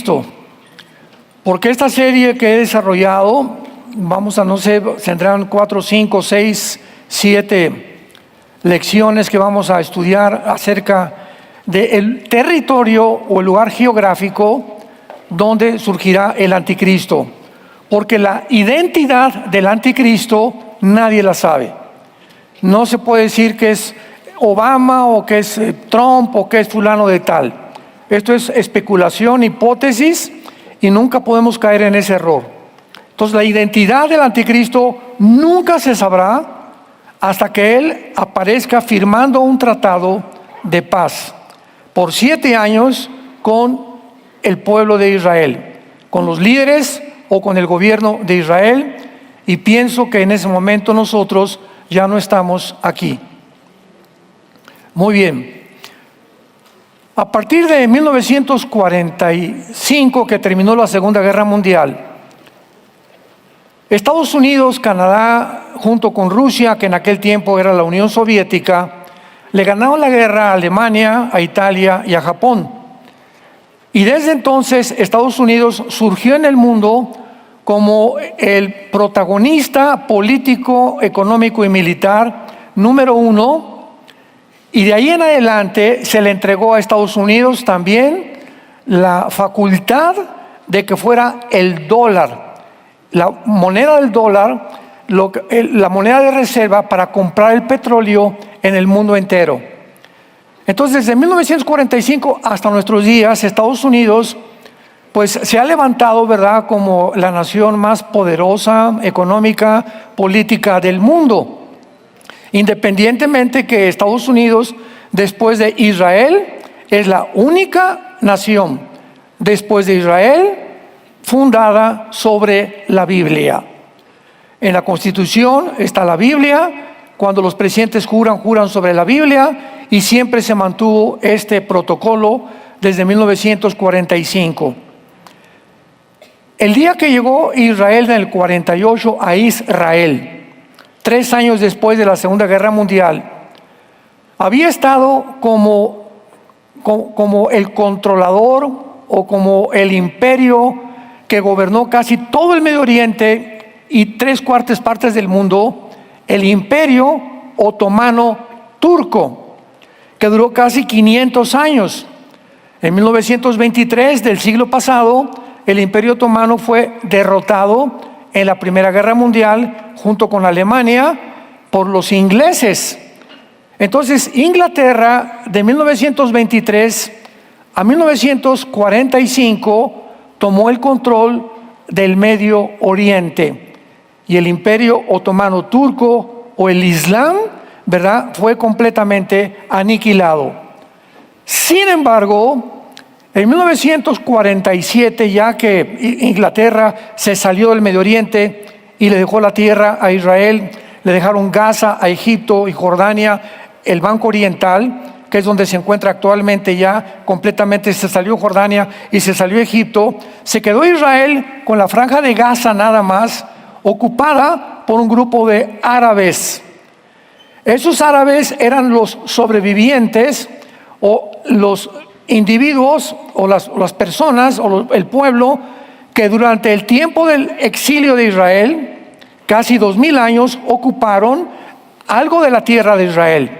anticristo. Porque esta serie que he desarrollado, vamos a, no sé, tendrán 4, 5, 6, 7 lecciones que vamos a estudiar acerca del territorio o el lugar geográfico donde surgirá el anticristo. Porque la identidad del anticristo nadie la sabe. No se puede decir que es Obama o que es Trump o que es fulano de tal. Esto es especulación, hipótesis, y nunca podemos caer en ese error. Entonces la identidad del anticristo nunca se sabrá hasta que él aparezca firmando un tratado de paz por 7 años con el pueblo de Israel, con los líderes o con el gobierno de Israel, y pienso que en ese momento nosotros ya no estamos aquí. Muy bien. A partir de 1945, que terminó la Segunda Guerra Mundial, Estados Unidos, Canadá, junto con Rusia, que en aquel tiempo era la Unión Soviética, le ganaron la guerra a Alemania, a Italia y a Japón. Y desde entonces Estados Unidos surgió en el mundo como el protagonista político, económico y militar número 1. Y de ahí en adelante se le entregó a Estados Unidos también la facultad de que fuera el dólar, la moneda del dólar, la moneda de reserva para comprar el petróleo en el mundo entero. Entonces, desde 1945 hasta nuestros días, Estados Unidos pues se ha levantado, ¿verdad?, como la nación más poderosa, económica, política del mundo. Independientemente que Estados Unidos, después de Israel, es la única nación, después de Israel, fundada sobre la Biblia. En la Constitución está la Biblia. Cuando los presidentes juran sobre la Biblia, y siempre se mantuvo este protocolo desde 1945. El día que llegó Israel en el 48 a Israel, 3 años después de la Segunda Guerra Mundial, había estado como el controlador o como el imperio que gobernó casi todo el Medio Oriente y 3/4 partes del mundo, el Imperio Otomano Turco, que duró casi 500 años. En 1923 del siglo pasado, el Imperio Otomano fue derrotado en la Primera Guerra Mundial junto con Alemania por los ingleses. Entonces, Inglaterra de 1923 a 1945 tomó el control del Medio Oriente, y el Imperio Otomano Turco o el Islam, ¿verdad?, fue completamente aniquilado. Sin embargo, en 1947, ya que Inglaterra se salió del Medio Oriente y le dejó la tierra a Israel, le dejaron Gaza a Egipto y Jordania, el Banco Oriental, que es donde se encuentra actualmente, ya completamente se salió Jordania y se salió Egipto, se quedó Israel con la franja de Gaza nada más, ocupada por un grupo de árabes. Esos árabes eran los sobrevivientes o los individuos o las personas o el pueblo que durante el tiempo del exilio de Israel, casi 2000 años, ocuparon algo de la tierra de Israel.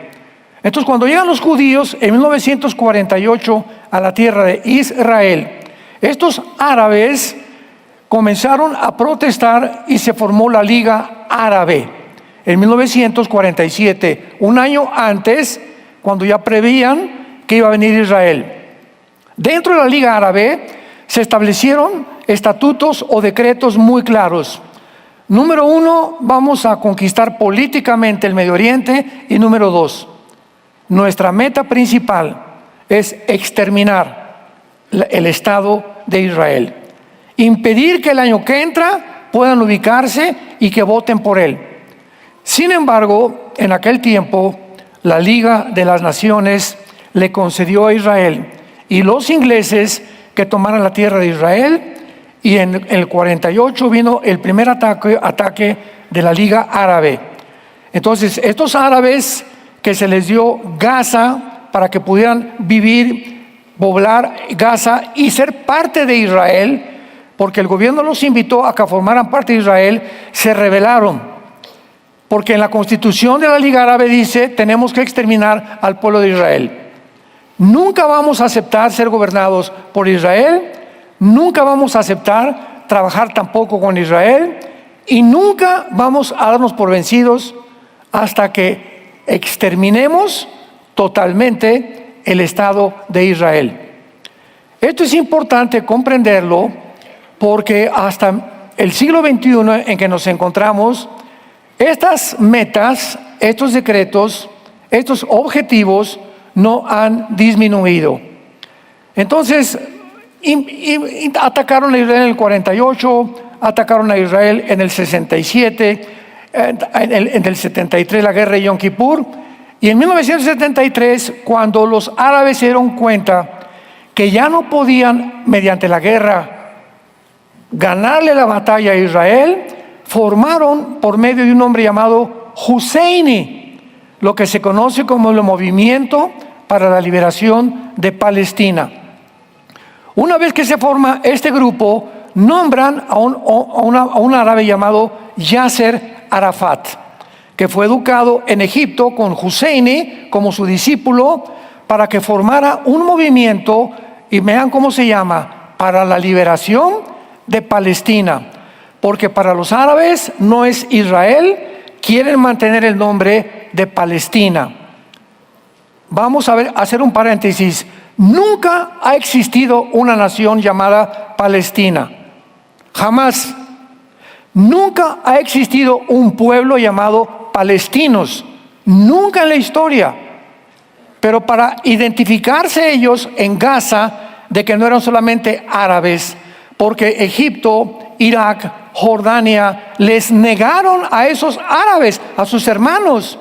Entonces, cuando llegan los judíos en 1948 a la tierra de Israel, estos árabes comenzaron a protestar y se formó la Liga Árabe en 1947, un año antes, cuando ya prevían que iba a venir Israel. Dentro de la Liga Árabe se establecieron estatutos o decretos muy claros. Número 1, vamos a conquistar políticamente el Medio Oriente, y número 2, nuestra meta principal es exterminar el Estado de Israel, impedir que el año que entra puedan ubicarse y que voten por él. Sin embargo, en aquel tiempo, la Liga de las Naciones le concedió a Israel y los ingleses que tomaran la tierra de Israel, y en el 48 vino el primer ataque de la Liga Árabe. Entonces, estos árabes que se les dio Gaza para que pudieran vivir poblar Gaza y ser parte de Israel, porque el gobierno los invitó a que formaran parte de Israel, se rebelaron. Porque en la Constitución de la Liga Árabe dice, tenemos que exterminar al pueblo de Israel. Nunca vamos a aceptar ser gobernados por Israel, nunca vamos a aceptar trabajar tampoco con Israel, y nunca vamos a darnos por vencidos hasta que exterminemos totalmente el Estado de Israel. Esto es importante comprenderlo porque hasta el siglo XXI en que nos encontramos, estas metas, estos decretos, estos objetivos no han disminuido. Entonces, atacaron a Israel en el 48, atacaron a Israel en el 67, en el 73 la guerra de Yom Kippur, y en 1973, cuando los árabes se dieron cuenta que ya no podían, mediante la guerra, ganarle la batalla a Israel, formaron por medio de un hombre llamado Husseini, lo que se conoce como el Movimiento para la Liberación de Palestina. Una vez que se forma este grupo, nombran a un árabe llamado Yasser Arafat, que fue educado en Egipto con Husseini como su discípulo, para que formara un movimiento, y vean cómo se llama, para la liberación de Palestina. Porque para los árabes no es Israel, quieren mantener el nombre de Palestina. Vamos a hacer un paréntesis. Nunca ha existido una nación llamada Palestina. Jamás. Nunca ha existido un pueblo llamado palestinos. Nunca en la historia. Pero para identificarse ellos en Gaza de que no eran solamente árabes, porque Egipto, Irak, Jordania les negaron a esos árabes, a sus hermanos,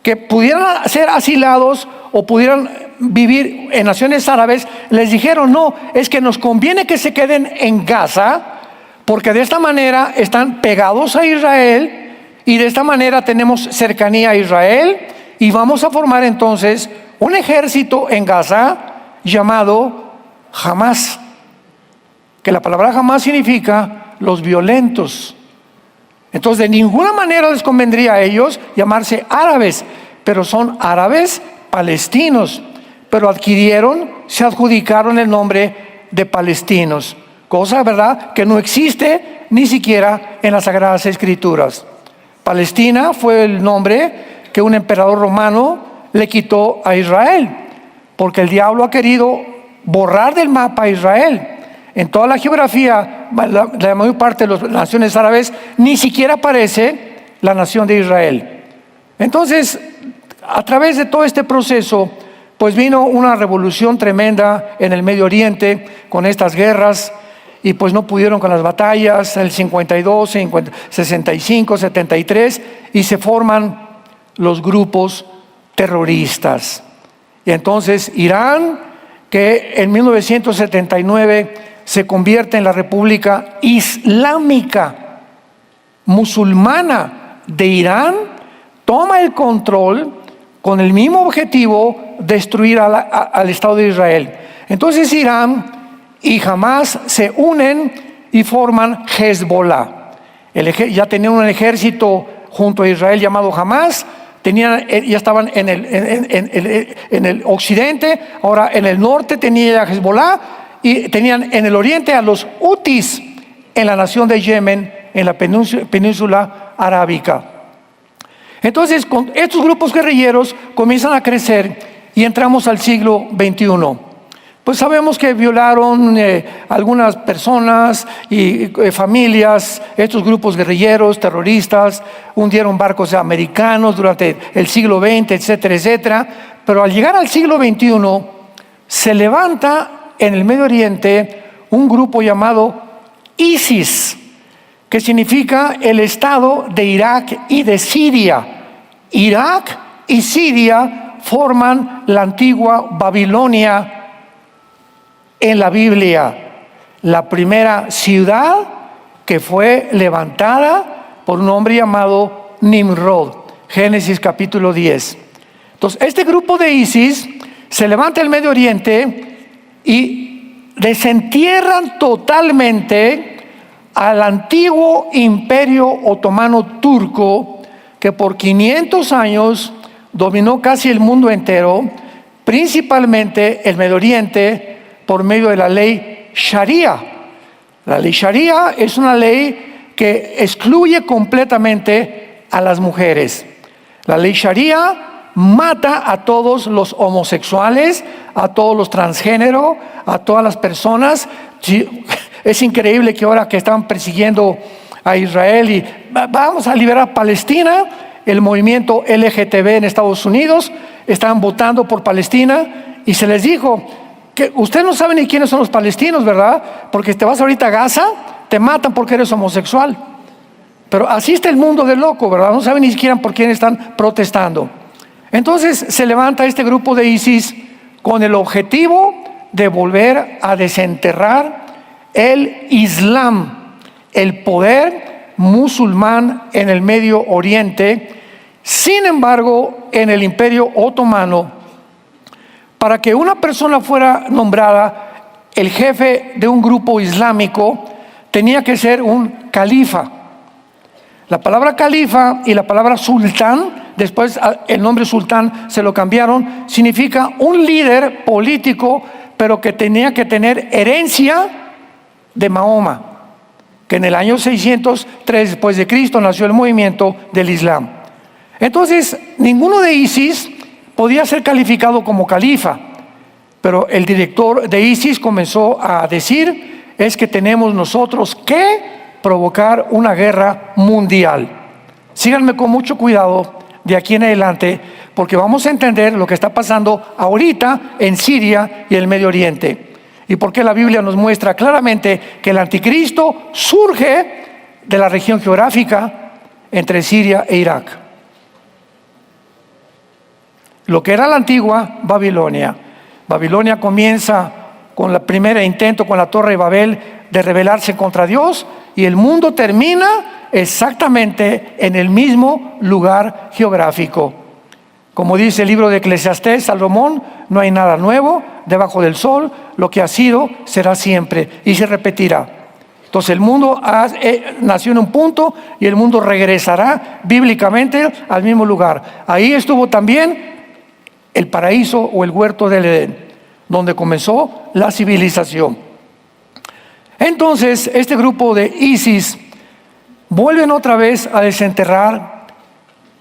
que pudieran ser asilados o pudieran vivir en naciones árabes. Les dijeron, no, es que nos conviene que se queden en Gaza, porque de esta manera están pegados a Israel y de esta manera tenemos cercanía a Israel, y vamos a formar entonces un ejército en Gaza llamado Hamas, que la palabra Hamas significa los violentos. Entonces de ninguna manera les convendría a ellos llamarse árabes, pero son árabes palestinos, pero se adjudicaron el nombre de palestinos, cosa, ¿verdad?, que no existe ni siquiera en las Sagradas Escrituras. Palestina fue el nombre que un emperador romano le quitó a Israel, porque el diablo ha querido borrar del mapa a Israel. En toda la geografía, la mayor parte de las naciones árabes, ni siquiera aparece la nación de Israel. Entonces, a través de todo este proceso, pues vino una revolución tremenda en el Medio Oriente con estas guerras, y pues no pudieron con las batallas, el 52, 65, 73, y se forman los grupos terroristas. Y entonces Irán, que en 1979 se convierte en la República Islámica Musulmana de Irán, toma el control con el mismo objetivo: destruir al Estado de Israel. Entonces Irán y Hamas se unen y forman Hezbollah. Ya tenían un ejército junto a Israel llamado Hamas. Ya estaban en el occidente, ahora en el norte tenía Hezbollah, y tenían en el oriente a los Hutis en la nación de Yemen, en la península arábica. Entonces, con estos grupos guerrilleros comienzan a crecer y entramos al siglo XXI. Pues sabemos que violaron algunas personas y familias, estos grupos guerrilleros, terroristas, hundieron barcos americanos durante el siglo XX, etcétera, etcétera. Pero al llegar al siglo XXI, se levanta en el Medio Oriente un grupo llamado ISIS, que significa el Estado de Irak y de Siria. Irak y Siria forman la antigua Babilonia en la Biblia, la primera ciudad que fue levantada por un hombre llamado Nimrod. Génesis capítulo 10. Entonces, este grupo de ISIS se levanta en el Medio Oriente y desentierran totalmente al antiguo imperio otomano turco, que por 500 años dominó casi el mundo entero, principalmente el Medio Oriente, por medio de la ley Sharia. La ley Sharia es una ley que excluye completamente a las mujeres. La ley Sharia mata a todos los homosexuales, a todos los transgénero, a todas las personas. Es increíble que ahora que están persiguiendo a Israel y vamos a liberar Palestina, el movimiento LGTB en Estados Unidos están votando por Palestina y se les dijo que usted no sabe ni quiénes son los palestinos, ¿verdad? Porque te vas ahorita a Gaza, te matan porque eres homosexual. Pero así está el mundo de loco, ¿verdad? No saben ni siquiera por quién están protestando. Entonces se levanta este grupo de ISIS con el objetivo de volver a desenterrar el Islam, el poder musulmán en el Medio Oriente. Sin embargo, en el Imperio Otomano, para que una persona fuera nombrada el jefe de un grupo islámico, tenía que ser un califa. La palabra califa y la palabra sultán, después el nombre sultán se lo cambiaron, significa un líder político, pero que tenía que tener herencia de Mahoma, que en el año 603 después de Cristo nació el movimiento del Islam. Entonces, ninguno de ISIS podía ser calificado como califa, pero el director de ISIS comenzó a decir, es que tenemos nosotros que provocar una guerra mundial. Síganme con mucho cuidado de aquí en adelante, porque vamos a entender lo que está pasando ahorita en Siria y el Medio Oriente, y por qué la Biblia nos muestra claramente que el anticristo surge de la región geográfica entre Siria e Irak. Lo que era la antigua Babilonia. Babilonia comienza con el primer intento con la Torre de Babel de rebelarse contra Dios, y el mundo termina exactamente en el mismo lugar geográfico. Como dice el libro de Eclesiastés, Salomón, no hay nada nuevo debajo del sol, lo que ha sido será siempre y se repetirá. Entonces el mundo nació en un punto y el mundo regresará bíblicamente al mismo lugar. Ahí estuvo también el paraíso o el huerto del Edén, donde comenzó la civilización. Entonces, este grupo de ISIS vuelven otra vez a desenterrar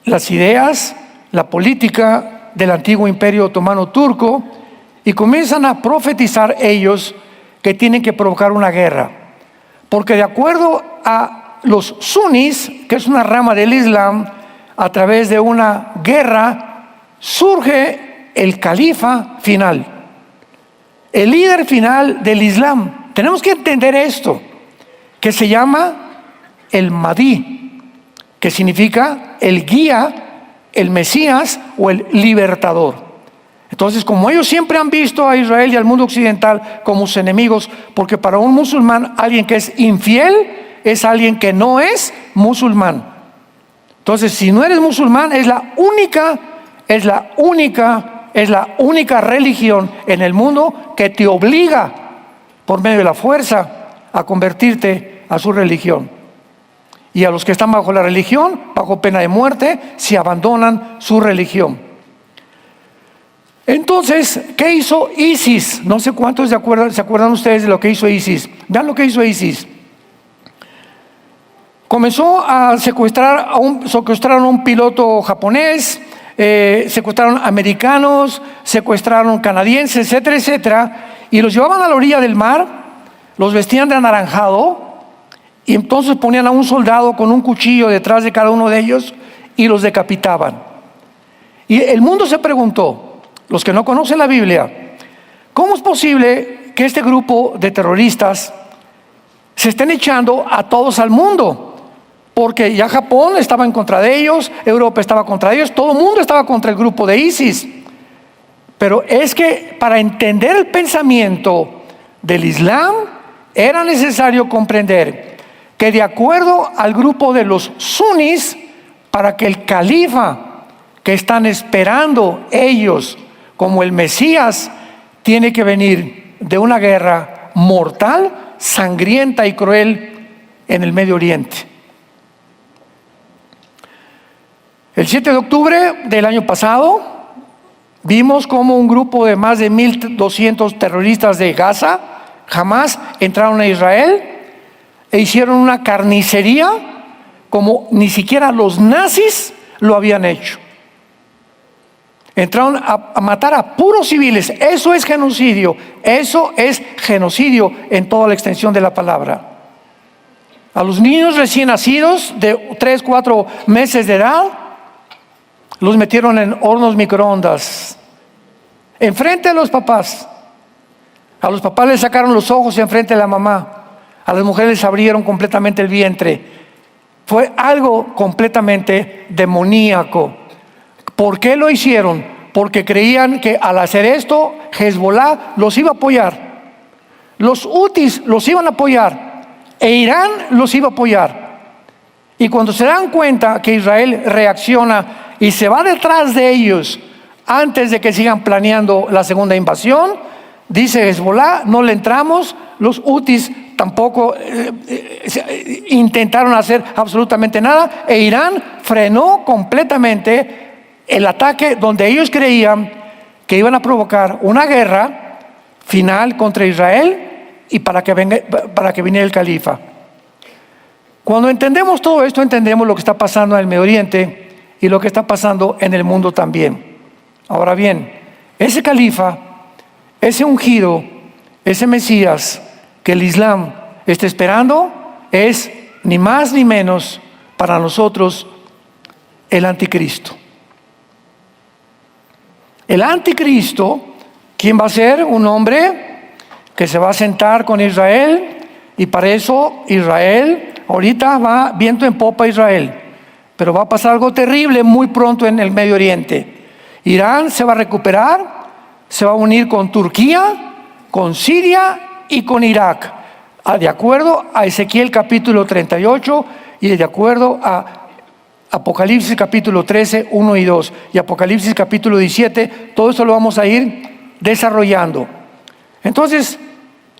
las ideas, la política del antiguo imperio otomano turco, y comienzan a profetizar ellos que tienen que provocar una guerra. Porque de acuerdo a los sunnis, que es una rama del Islam, a través de una guerra surge el califa final, el líder final del Islam. Tenemos que entender esto, que se llama el Mahdi, que significa el guía, el Mesías o el libertador. Entonces, como ellos siempre han visto a Israel y al mundo occidental como sus enemigos, porque para un musulmán alguien que es infiel es alguien que no es musulmán. Entonces, si no eres musulmán, es la única religión en el mundo que te obliga por medio de la fuerza a convertirte a su religión. Y a los que están bajo la religión, bajo pena de muerte, si abandonan su religión. Entonces, ¿qué hizo ISIS? No sé cuántos se acuerdan ustedes de lo que hizo ISIS. Vean lo que hizo ISIS. Comenzó a secuestraron a un piloto japonés, secuestraron americanos, secuestraron canadienses, etcétera, etcétera, y los llevaban a la orilla del mar, los vestían de anaranjado, y entonces ponían a un soldado con un cuchillo detrás de cada uno de ellos y los decapitaban. Y el mundo se preguntó, los que no conocen la Biblia, ¿cómo es posible que este grupo de terroristas se estén echando a todos al mundo? Porque ya Japón estaba en contra de ellos, Europa estaba contra ellos, todo el mundo estaba contra el grupo de ISIS. Pero es que para entender el pensamiento del Islam era necesario comprender que de acuerdo al grupo de los sunnis, para que el califa que están esperando ellos como el Mesías tiene que venir de una guerra mortal, sangrienta y cruel en el Medio Oriente. El 7 de octubre del año pasado, vimos cómo un grupo de más de 1,200 terroristas de Gaza, Hamás, entraron a Israel e hicieron una carnicería como ni siquiera los nazis lo habían hecho. Entraron a matar a puros civiles. Eso es genocidio. Eso es genocidio en toda la extensión de la palabra. A los niños recién nacidos de 3, 4 meses de edad, los metieron en hornos microondas, enfrente de los papás. A los papás les sacaron los ojos enfrente de la mamá. A las mujeres les abrieron completamente el vientre. Fue algo completamente demoníaco. ¿Por qué lo hicieron? Porque creían que al hacer esto, Hezbollah los iba a apoyar. Los hutis los iban a apoyar. E Irán los iba a apoyar. Y cuando se dan cuenta que Israel reacciona y se va detrás de ellos antes de que sigan planeando la segunda invasión, dice Hezbollah, no le entramos. Los hutis tampoco intentaron hacer absolutamente nada, e Irán frenó completamente el ataque donde ellos creían que iban a provocar una guerra final contra Israel y para que viniera el califa. Cuando entendemos todo esto, entendemos lo que está pasando en el Medio Oriente y lo que está pasando en el mundo también. Ahora bien, ese califa, ese ungido, ese Mesías que el Islam está esperando, es ni más ni menos para nosotros el anticristo. El anticristo, ¿quién va a ser? Un hombre que se va a sentar con Israel, y para eso Israel, ahorita va viento en popa Israel, pero va a pasar algo terrible muy pronto en el Medio Oriente. Irán se va a recuperar, se va a unir con Turquía, con Siria y con Irak, de acuerdo a Ezequiel capítulo 38 y de acuerdo a Apocalipsis capítulo 13, 1 y 2 y Apocalipsis capítulo 17. Todo esto lo vamos a ir desarrollando. Entonces,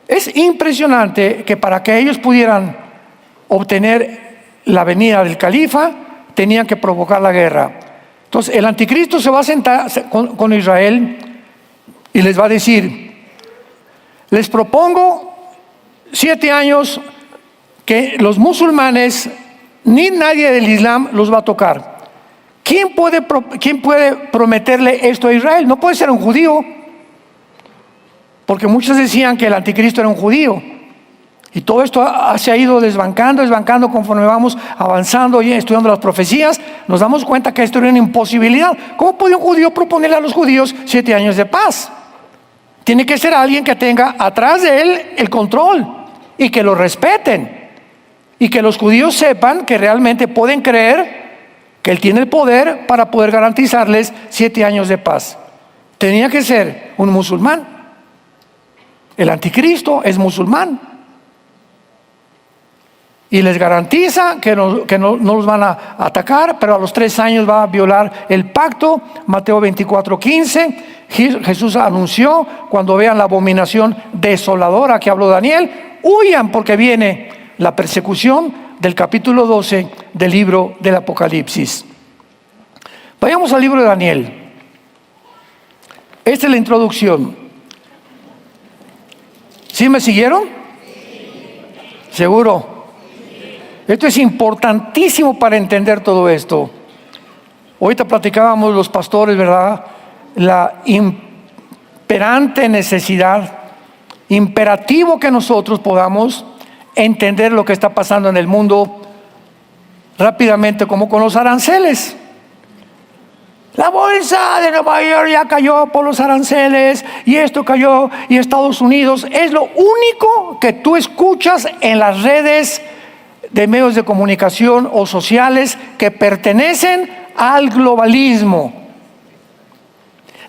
es impresionante que para que ellos pudieran obtener la venida del califa, tenían que provocar la guerra. Entonces, el anticristo se va a sentar con Israel y les va a decir: les propongo 7 años que los musulmanes ni nadie del Islam los va a tocar. ¿Quién puede prometerle esto a Israel? No puede ser un judío, porque muchos decían que el anticristo era un judío. Y todo esto se ha ido desbancando conforme vamos avanzando y estudiando las profecías. Nos damos cuenta que esto era una imposibilidad. ¿Cómo puede un judío proponerle a los judíos 7 años de paz? Tiene que ser alguien que tenga atrás de él el control y que lo respeten. Y que los judíos sepan que realmente pueden creer que él tiene el poder para poder garantizarles 7 años de paz. Tenía que ser un musulmán. El anticristo es musulmán. Y les garantiza que no los van a atacar, pero a los 3 años va a violar el pacto. Mateo 24:15. Jesús anunció: cuando vean la abominación desoladora que habló Daniel, huyan porque viene la persecución, del capítulo 12 del libro del Apocalipsis. Vayamos al libro de Daniel. Esta es la introducción. ¿Sí me siguieron? ¿Seguro? Esto es importantísimo para entender todo esto. Ahorita platicábamos los pastores, ¿verdad? La imperante necesidad, imperativo que nosotros podamos entender lo que está pasando en el mundo rápidamente, como con los aranceles. La bolsa de Nueva York ya cayó por los aranceles, y esto cayó, y Estados Unidos. Es lo único que tú escuchas en las redes de medios de comunicación o sociales que pertenecen al globalismo.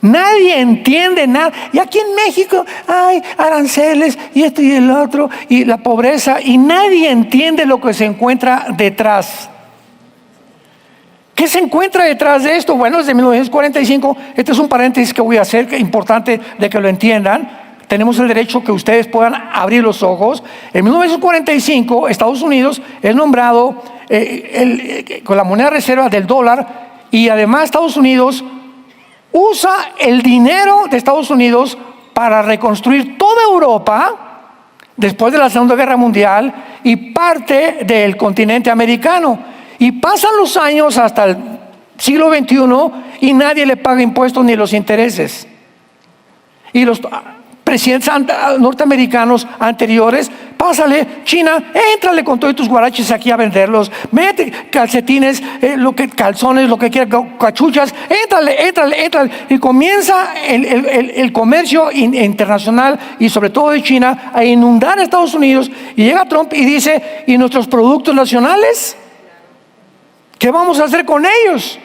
Nadie entiende nada. Y aquí en México hay aranceles y esto y el otro y la pobreza, y nadie entiende lo que se encuentra detrás. ¿Qué se encuentra detrás de esto? Bueno, desde 1945, este es un paréntesis que voy a hacer, que es importante de que lo entiendan. tenemos el derecho que ustedes puedan abrir los ojos. En 1945, Estados Unidos es nombrado con la moneda reserva del dólar, y además Estados Unidos usa el dinero de Estados Unidos para reconstruir toda Europa después de la Segunda Guerra Mundial y parte del continente americano. Y pasan los años hasta el siglo XXI y nadie le paga impuestos ni los intereses. Y los presidentes norteamericanos anteriores, pásale, China, éntrale con todos tus guaraches aquí a venderlos, mete calcetines, calzones, lo que quieras, cachuchas, éntrale. Y comienza el comercio internacional y sobre todo de China a inundar a Estados Unidos. Y llega Trump y dice, ¿y nuestros productos nacionales? ¿Qué vamos a hacer con ellos?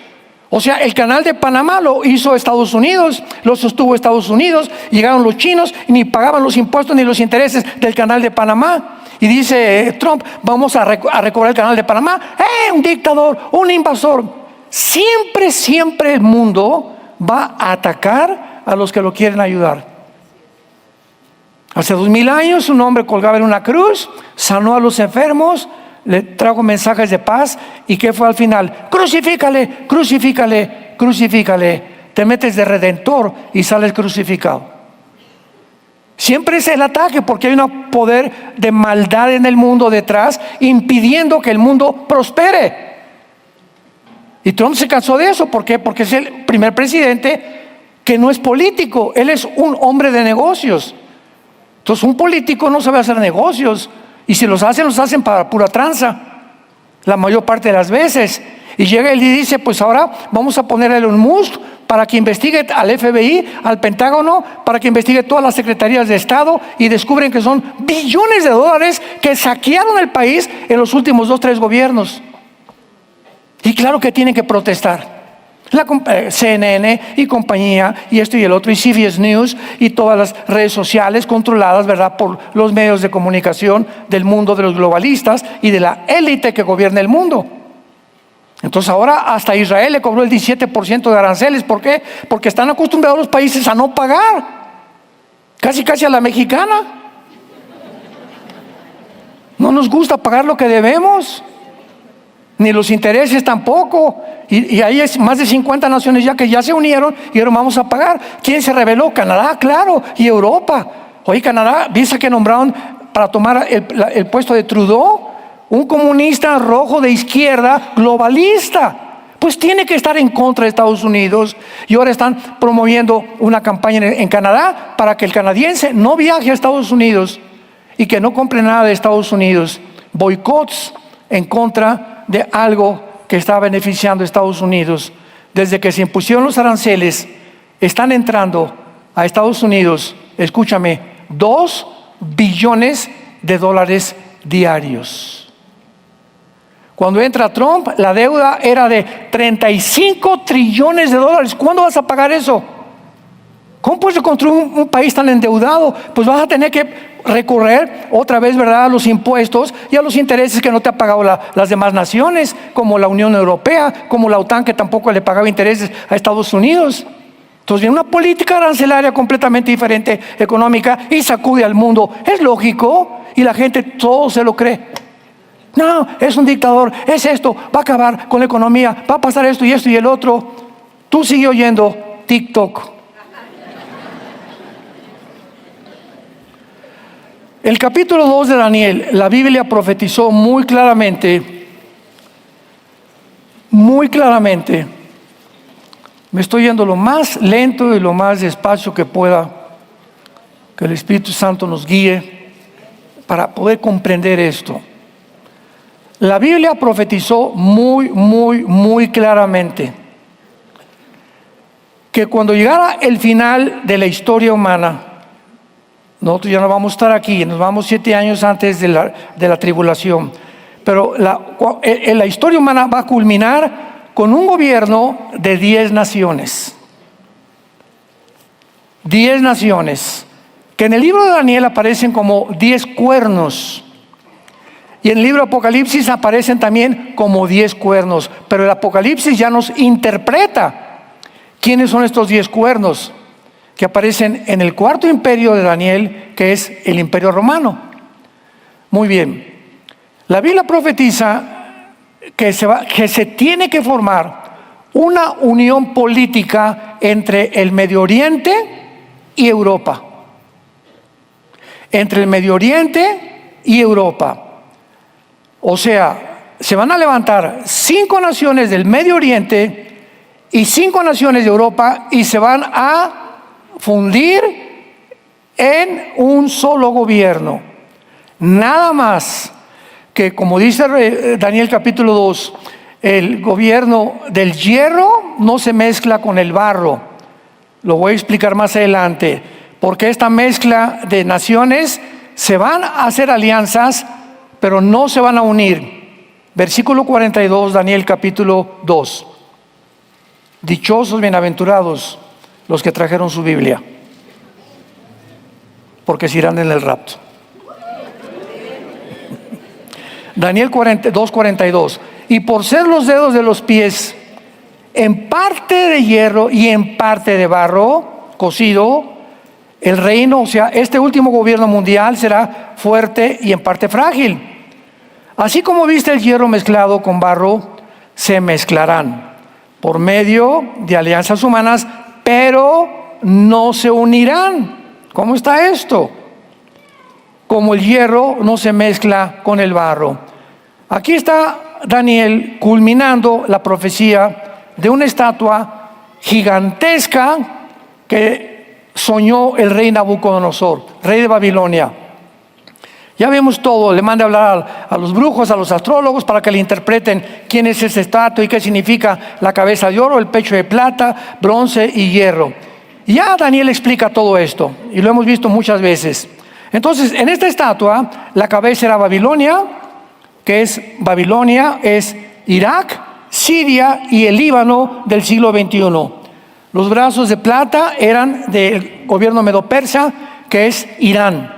O sea, el canal de Panamá lo hizo Estados Unidos, lo sostuvo Estados Unidos, llegaron los chinos y ni pagaban los impuestos ni los intereses del canal de Panamá. Y dice Trump, vamos a recobrar el canal de Panamá. Un dictador, un invasor. Siempre el mundo va a atacar a los que lo quieren ayudar. Hace 2000 años un hombre colgaba en una cruz, sanó a los enfermos, le trajo mensajes de paz. ¿Y qué fue al final? Crucifícale. Te metes de redentor y sales crucificado. Siempre es el ataque, porque hay un poder de maldad en el mundo detrás, impidiendo que el mundo prospere. Y Trump se cansó de eso. ¿Por qué? Porque es el primer presidente que no es político. Él es un hombre de negocios. Entonces un político no sabe hacer negocios. Y si los hacen para pura tranza, la mayor parte de las veces. Y llega él y dice, pues ahora vamos a poner a Elon Musk para que investigue al FBI, al Pentágono, para que investigue todas las secretarías de Estado, y descubren que son billones de dólares que saquearon el país en los últimos 2-3 gobiernos. Y claro que tienen que protestar. La CNN y compañía, y esto y el otro, y CBS News, y todas las redes sociales controladas, ¿verdad?, por los medios de comunicación del mundo de los globalistas y de la élite que gobierna el mundo. Entonces ahora hasta Israel le cobró el 17% de aranceles. ¿Por qué? Porque están acostumbrados los países a no pagar, casi a la mexicana. No nos gusta pagar lo que debemos, ni los intereses tampoco. Y hay más de 50 naciones ya que ya se unieron y ahora vamos a pagar. ¿Quién se rebeló? Canadá, claro, y Europa. Oye, Canadá, ¿viste que nombraron para tomar el puesto de Trudeau? Un comunista rojo de izquierda, globalista. Pues tiene que estar en contra de Estados Unidos. Y ahora están promoviendo una campaña en Canadá para que el canadiense no viaje a Estados Unidos y que no compre nada de Estados Unidos. Boicots en contra de algo que está beneficiando a Estados Unidos. Desde que se impusieron los aranceles, están entrando a Estados Unidos, escúchame, $2 billones diarios. Cuando entra Trump, la deuda era de 35 trillones de dólares. ¿Cuándo vas a pagar eso? ¿Cómo puedes construir un país tan endeudado? Pues vas a tener que recorrer otra vez, ¿verdad?, a los impuestos y a los intereses que no te ha pagado las demás naciones, como la Unión Europea, como la OTAN, que tampoco le pagaba intereses a Estados Unidos. Entonces viene una política arancelaria completamente diferente, económica, y sacude al mundo. Es lógico, y la gente todo se lo cree. No, es un dictador, es esto, va a acabar con la economía, va a pasar esto y el otro. Tú sigue oyendo TikTok. El capítulo 2 de Daniel, la Biblia profetizó muy claramente, me estoy yendo lo más lento y lo más despacio que pueda, que el Espíritu Santo nos guíe para poder comprender esto. La Biblia profetizó muy claramente que cuando llegara el final de la historia humana, nosotros ya no vamos a estar aquí, nos vamos 7 años antes de la tribulación, pero la historia humana va a culminar con un gobierno de 10 naciones. 10 naciones, que en el libro de Daniel aparecen como 10 cuernos. Y en el libro de Apocalipsis aparecen también como 10 cuernos. Pero el Apocalipsis ya nos interpreta quiénes son estos 10 cuernos. que aparecen en el cuarto imperio de Daniel, que es el Imperio Romano. Muy bien. La Biblia profetiza que se tiene que formar una unión política entre el Medio Oriente y Europa. Entre el Medio Oriente y Europa. O sea, se van a levantar 5 naciones del Medio Oriente y 5 naciones de Europa y se van a fundir en un solo gobierno. Nada más que, como dice Daniel capítulo 2, el gobierno del hierro no se mezcla con el barro. Lo voy a explicar más adelante, porque esta mezcla de naciones se van a hacer alianzas, pero no se van a unir. Versículo 42, Daniel capítulo 2. Dichosos, bienaventurados los que trajeron su Biblia, porque se irán en el rapto. Daniel 2, 42. Y por ser los dedos de los pies en parte de hierro y en parte de barro cocido, el reino, o sea, este último gobierno mundial será fuerte y en parte frágil. Así como viste el hierro mezclado con barro, se mezclarán por medio de alianzas humanas, pero no se unirán. ¿Cómo está esto? Como el hierro no se mezcla con el barro. Aquí está Daniel culminando la profecía de una estatua gigantesca que soñó el rey Nabucodonosor, rey de Babilonia. Ya vemos todo, le manda a hablar a los brujos, a los astrólogos, para que le interpreten quién es esa estatua y qué significa la cabeza de oro, el pecho de plata, bronce y hierro. Y ya Daniel explica todo esto, y lo hemos visto muchas veces. Entonces, en esta estatua, la cabeza era Babilonia, es Irak, Siria y el Líbano del siglo XXI. Los brazos de plata eran del gobierno medo-persa, que es Irán.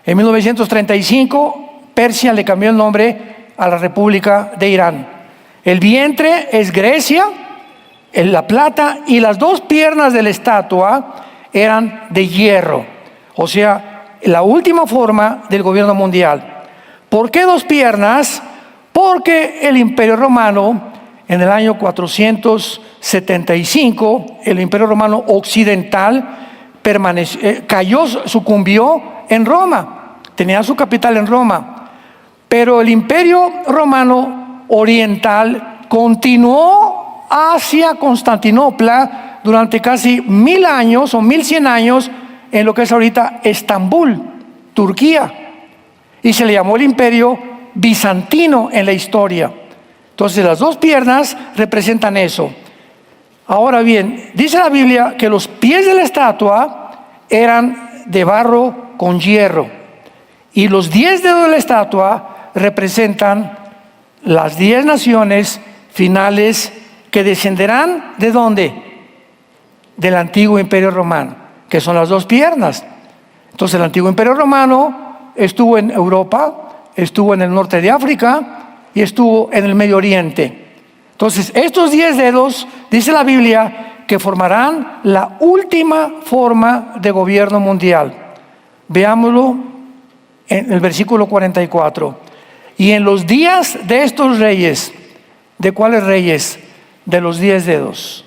En 1935, Persia le cambió el nombre a la República de Irán. El vientre es Grecia, la plata, y las 2 piernas de la estatua eran de hierro. O sea, la última forma del gobierno mundial. ¿Por qué 2 piernas? Porque el Imperio Romano, en el año 475, el Imperio Romano Occidental sucumbió en Roma. Tenía su capital en Roma. Pero el Imperio Romano Oriental continuó hacia Constantinopla durante casi 1000 años o 1100 años en lo que es ahorita Estambul, Turquía. Y se le llamó el Imperio Bizantino en la historia. Entonces las 2 piernas representan eso. Ahora bien, dice la Biblia que los pies de la estatua eran de barro con hierro. Y los 10 dedos de la estatua representan las 10 naciones finales que descenderán ¿de dónde? Del antiguo Imperio Romano, que son las 2 piernas. Entonces el antiguo Imperio Romano estuvo en Europa, estuvo en el norte de África y estuvo en el Medio Oriente. Entonces, estos 10 dedos, dice la Biblia, que formarán la última forma de gobierno mundial. Veámoslo en el versículo 44. Y en los días de estos reyes, ¿de cuáles reyes? De los 10 dedos.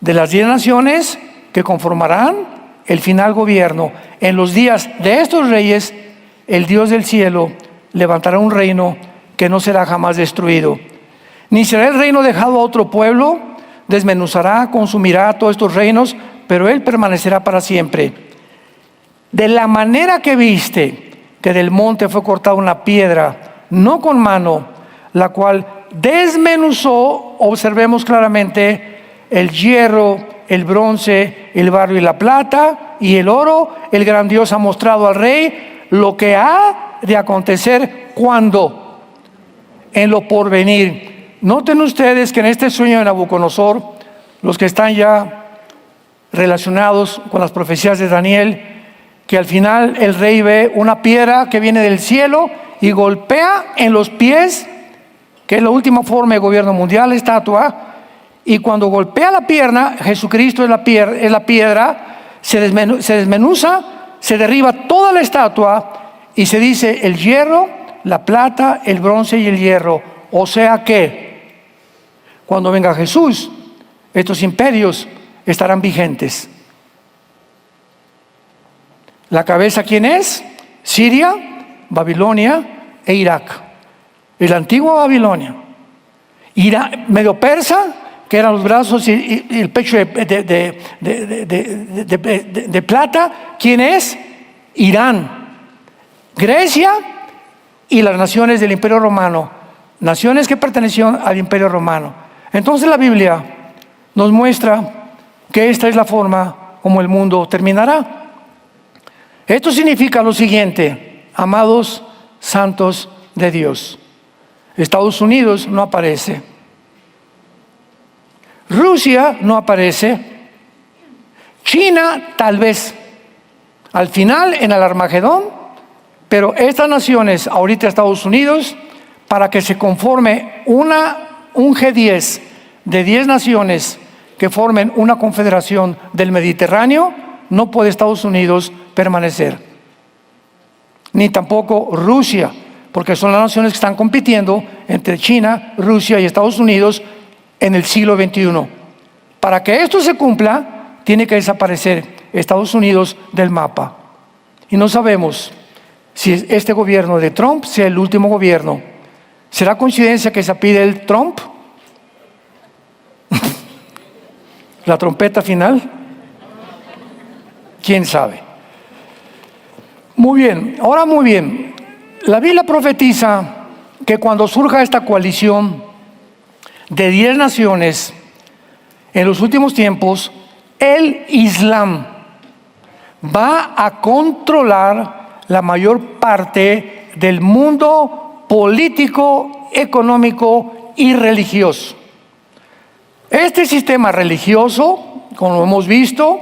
De las 10 naciones que conformarán el final gobierno. En los días de estos reyes, el Dios del cielo levantará un reino que no será jamás destruido. Ni será el reino dejado a otro pueblo, desmenuzará, consumirá todos estos reinos, pero él permanecerá para siempre. De la manera que viste que del monte fue cortada una piedra, no con mano, la cual desmenuzó, observemos claramente, el hierro, el bronce, el barro y la plata y el oro, el gran Dios ha mostrado al rey lo que ha de acontecer cuando, en lo porvenir. Noten ustedes que en este sueño de Nabucodonosor, los que están ya relacionados con las profecías de Daniel, que al final el rey ve una piedra que viene del cielo y golpea en los pies, que es la última forma de gobierno mundial, estatua, y cuando golpea la pierna, Jesucristo es la piedra, se desmenuza, se derriba toda la estatua y se dice el hierro, la plata, el bronce y el hierro. O sea que cuando venga Jesús, estos imperios estarán vigentes. ¿La cabeza quién es? Siria, Babilonia e Irak. Es la antigua Babilonia. Medio persa, que eran los brazos y el pecho de plata. ¿Quién es? Irán. Grecia y las naciones del Imperio Romano. Naciones que pertenecían al Imperio Romano. Entonces la Biblia nos muestra que esta es la forma como el mundo terminará. Esto significa lo siguiente, amados santos de Dios. Estados Unidos no aparece. Rusia no aparece. China tal vez. Al final, en el Armagedón. Pero estas naciones, ahorita Estados Unidos, para que se conforme un G10 de 10 naciones que formen una confederación del Mediterráneo, no puede Estados Unidos permanecer. Ni tampoco Rusia, porque son las naciones que están compitiendo entre China, Rusia y Estados Unidos en el siglo XXI. Para que esto se cumpla, tiene que desaparecer Estados Unidos del mapa. Y no sabemos si este gobierno de Trump sea el último gobierno. ¿Será coincidencia que se pide el Trump? ¿La trompeta final? ¿Quién sabe? Muy bien, ahora muy bien. La Biblia profetiza que cuando surja esta coalición de 10 naciones, en los últimos tiempos, el Islam va a controlar la mayor parte del mundo político, económico y religioso. Este sistema religioso, como hemos visto,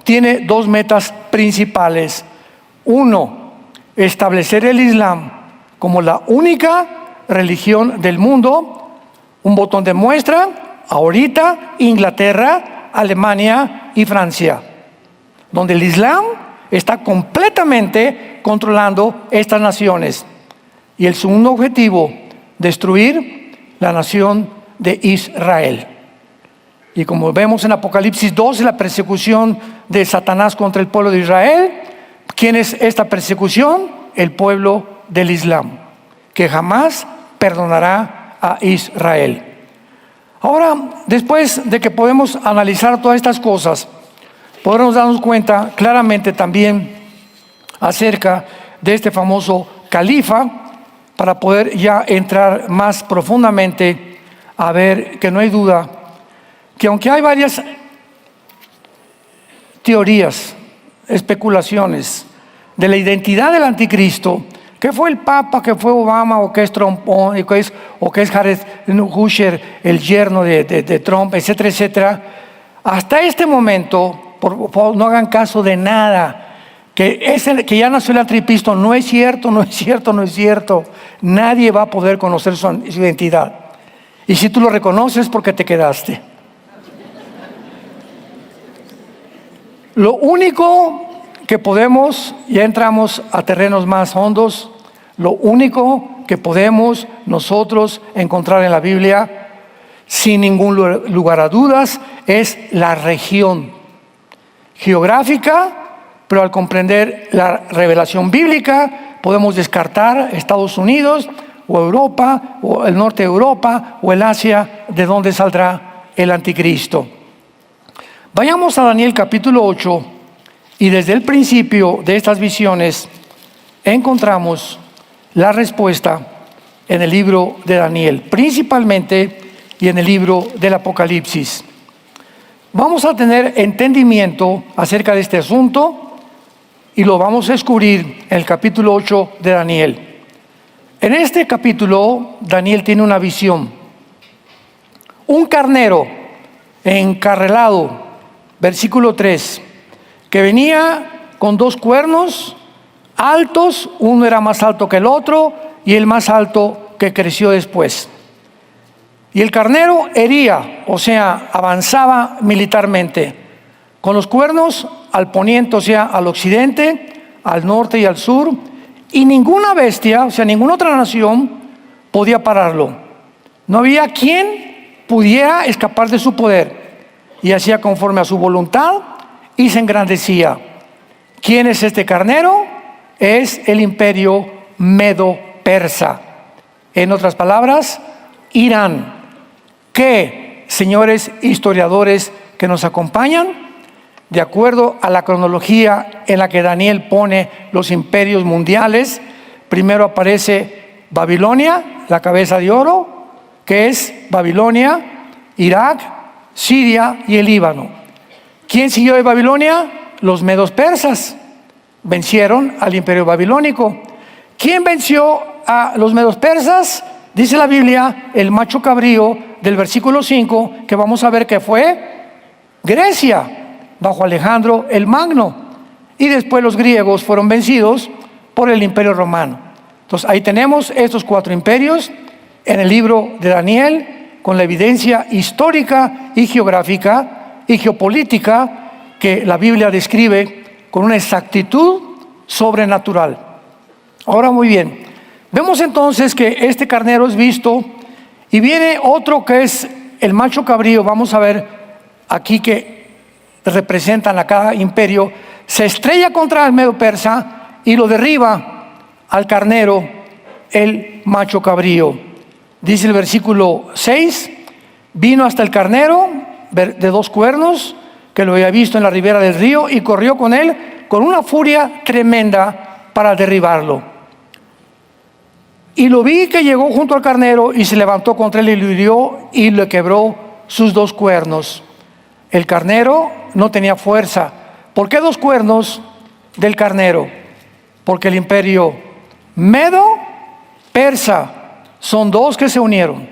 tiene dos metas principales. Uno, establecer el Islam como la única religión del mundo. Un botón de muestra, ahorita Inglaterra, Alemania y Francia, donde el Islam está completamente controlando estas naciones. Y el segundo objetivo, destruir la nación de Israel. Y como vemos en Apocalipsis 12, la persecución de Satanás contra el pueblo de Israel. ¿Quién es esta persecución? El pueblo del Islam, que jamás perdonará a Israel. Ahora, después de que podemos analizar todas estas cosas, podremos darnos cuenta claramente también acerca de este famoso califa, para poder ya entrar más profundamente a ver que no hay duda que aunque hay varias teorías, especulaciones de la identidad del anticristo, que fue el Papa, que fue Obama, o que es Trump, o que es Jared Kushner, el yerno de Trump, etcétera, etcétera. Hasta este momento, por favor, no hagan caso de nada. Que ya nació el anticristo, no es cierto, no es cierto, no es cierto. Nadie va a poder conocer su identidad. Y si tú lo reconoces, porque te quedaste. Lo único que podemos, ya entramos a terrenos más hondos, lo único que podemos nosotros encontrar en la Biblia, sin ningún lugar a dudas, es la región geográfica, pero al comprender la revelación bíblica, podemos descartar Estados Unidos, o Europa, o el norte de Europa, o el Asia, de donde saldrá el anticristo. Vayamos a Daniel capítulo 8, y desde el principio de estas visiones encontramos la respuesta en el libro de Daniel, principalmente, y en el libro del Apocalipsis. Vamos a tener entendimiento acerca de este asunto y lo vamos a descubrir en el capítulo 8 de Daniel. En este capítulo, Daniel tiene una visión. Un carnero encarrelado, versículo 3, que venía con dos cuernos altos, uno era más alto que el otro, y el más alto que creció después. Y el carnero hería, o sea, avanzaba militarmente. con los cuernos al poniente, o sea, al occidente, al norte y al sur, y ninguna bestia, o sea, ninguna otra nación podía pararlo. No había quien pudiera escapar de su poder, y hacía conforme a su voluntad y se engrandecía. ¿Quién es este carnero? Es el imperio medo-persa. En otras palabras, Irán. ¿Qué, señores historiadores que nos acompañan? De acuerdo a la cronología en la que Daniel pone los imperios mundiales, primero aparece Babilonia, la cabeza de oro, que es Babilonia, Irak, Siria y el Líbano. ¿Quién siguió de Babilonia? Los medos persas. Vencieron al imperio babilónico. ¿Quién venció a los medos persas? Dice la Biblia, el macho cabrío del versículo 5, que vamos a ver que fue Grecia, bajo Alejandro el Magno. Y después los griegos fueron vencidos por el imperio romano. Entonces ahí tenemos estos 4 imperios en el libro de Daniel, con la evidencia histórica y geográfica y geopolítica que la Biblia describe con una exactitud sobrenatural. Ahora, muy bien, vemos entonces que este carnero es visto y viene otro que es el macho cabrío. Vamos a ver aquí que representan a cada imperio. Se estrella contra el medo persa y lo derriba al carnero, el macho cabrío. Dice el versículo 6, vino hasta el carnero de 2 cuernos, que lo había visto en la ribera del río, y corrió con él con una furia tremenda para derribarlo. Y lo vi que llegó junto al carnero y se levantó contra él y lo hirió y le quebró sus 2 cuernos. El carnero no tenía fuerza. ¿Por qué 2 cuernos del carnero? Porque el imperio medo-persa son 2 que se unieron.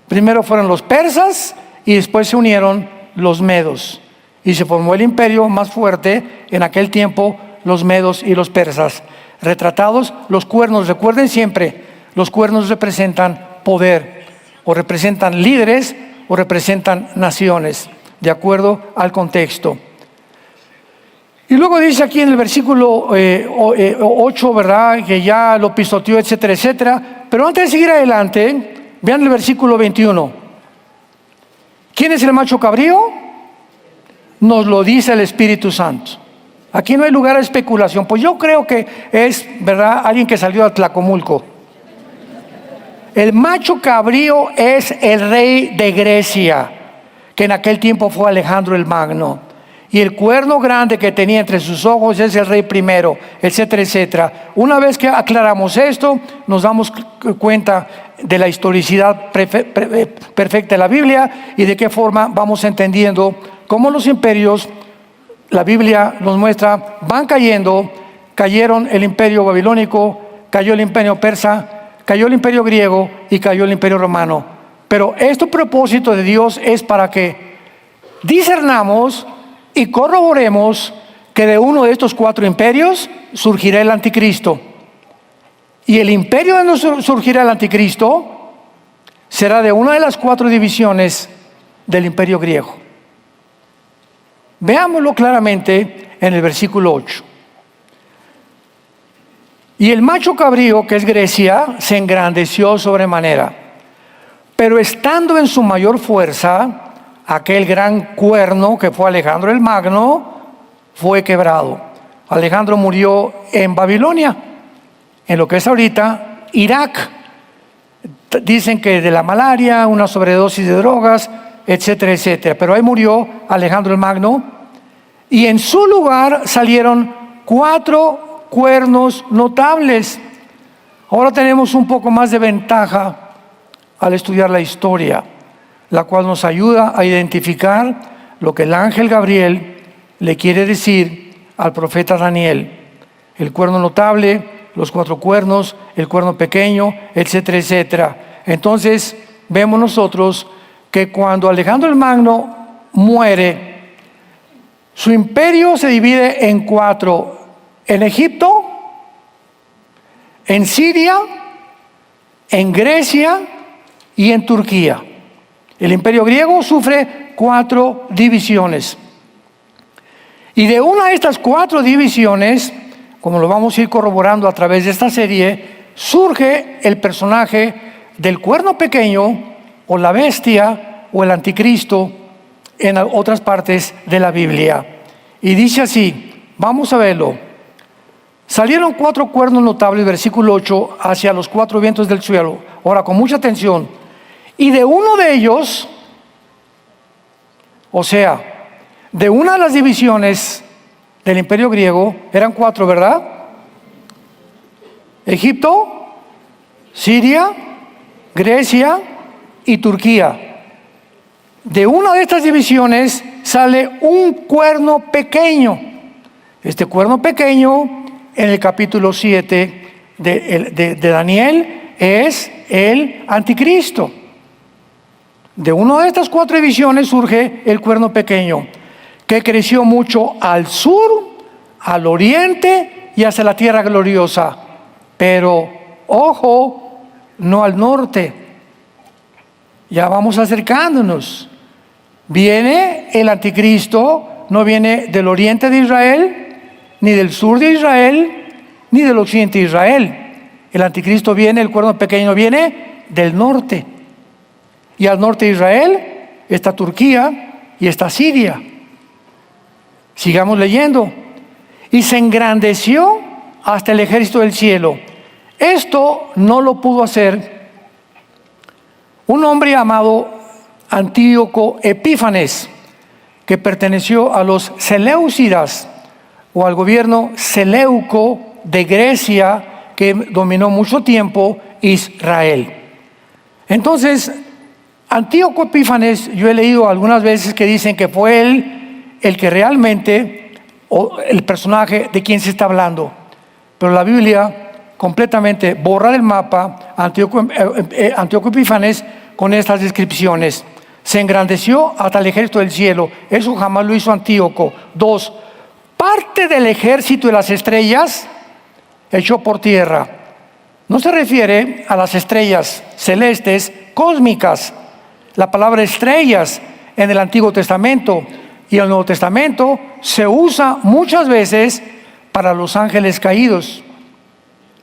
Primero fueron los persas y después se unieron los medos. Y se formó el imperio más fuerte en aquel tiempo, los medos y los persas. Retratados los cuernos, recuerden siempre, los cuernos representan poder, o representan líderes, o representan naciones, de acuerdo al contexto. Y luego dice aquí en el versículo 8, ¿verdad?, que ya lo pisoteó, etcétera, etcétera. Pero antes de seguir adelante, vean el versículo 21. ¿Quién es el macho cabrío? Nos lo dice el Espíritu Santo. Aquí no hay lugar a especulación. Pues yo creo que es, ¿verdad?, alguien que salió de Tlacomulco. El macho cabrío es el rey de Grecia, que en aquel tiempo fue Alejandro el Magno. Y el cuerno grande que tenía entre sus ojos es el rey primero, etcétera, etcétera. Una vez que aclaramos esto, nos damos cuenta de la historicidad perfecta de la Biblia y de qué forma vamos entendiendo cómo los imperios, la Biblia nos muestra, van cayendo. Cayeron el imperio babilónico, cayó el imperio persa, cayó el imperio griego y cayó el imperio romano. Pero este propósito de Dios es para que discernamos y corroboremos que de uno de estos 4 imperios surgirá el anticristo. Y el imperio donde surgirá el anticristo será de una de las 4 divisiones del imperio griego. Veámoslo claramente en el versículo 8. Y el macho cabrío, que es Grecia, se engrandeció sobremanera, pero estando en su mayor fuerza, aquel gran cuerno que fue Alejandro el Magno fue quebrado. Alejandro murió en Babilonia, en lo que es ahorita Irak. Dicen que de la malaria, una sobredosis de drogas, etcétera, etcétera. Pero ahí murió Alejandro el Magno. Y en su lugar salieron 4 cuernos notables. Ahora tenemos un poco más de ventaja al estudiar la historia, la cual nos ayuda a identificar lo que el ángel Gabriel le quiere decir al profeta Daniel. El cuerno notable, los 4 cuernos, el cuerno pequeño, etcétera, etcétera. Entonces vemos nosotros que cuando Alejandro el Magno muere, su imperio se divide en 4: en Egipto, en Siria, en Grecia y en Turquía. El imperio griego sufre 4 divisiones. Y de una de estas 4 divisiones, como lo vamos a ir corroborando a través de esta serie, surge el personaje del cuerno pequeño, o la bestia, o el anticristo, en otras partes de la Biblia. Y dice así, vamos a verlo. Salieron 4 cuernos notables, versículo 8, hacia los 4 vientos del cielo. Ahora, con mucha atención. Y de uno de ellos, o sea, de una de las divisiones del imperio griego, eran 4, ¿verdad? Egipto, Siria, Grecia y Turquía. De una de estas divisiones sale un cuerno pequeño. Este cuerno pequeño, en el capítulo 7 de Daniel, es el anticristo. De una de estas 4 divisiones surge el cuerno pequeño, que creció mucho al sur, al oriente y hacia la tierra gloriosa. Pero, ojo, no al norte. Ya vamos acercándonos. Viene el anticristo, no viene del oriente de Israel, ni del sur de Israel, ni del occidente de Israel. El anticristo viene, el cuerno pequeño viene del norte. Y al norte de Israel está Turquía y está Siria. Sigamos leyendo. Y se engrandeció hasta el ejército del cielo. Esto no lo pudo hacer un hombre llamado Antíoco Epífanes, que perteneció a los Seleucidas, o al gobierno seleuco de Grecia, que dominó mucho tiempo Israel. Entonces, Antíoco Epífanes, yo he leído algunas veces que dicen que fue él el que realmente, o el personaje de quien se está hablando, pero la Biblia completamente borra del mapa Antíoco Epífanes con estas descripciones. Se engrandeció hasta el ejército del cielo. Eso jamás lo hizo Antíoco. 2, parte del ejército de las estrellas echó por tierra. No se refiere a las estrellas celestes cósmicas. La palabra estrellas en el Antiguo Testamento y en el Nuevo Testamento se usa muchas veces para los ángeles caídos.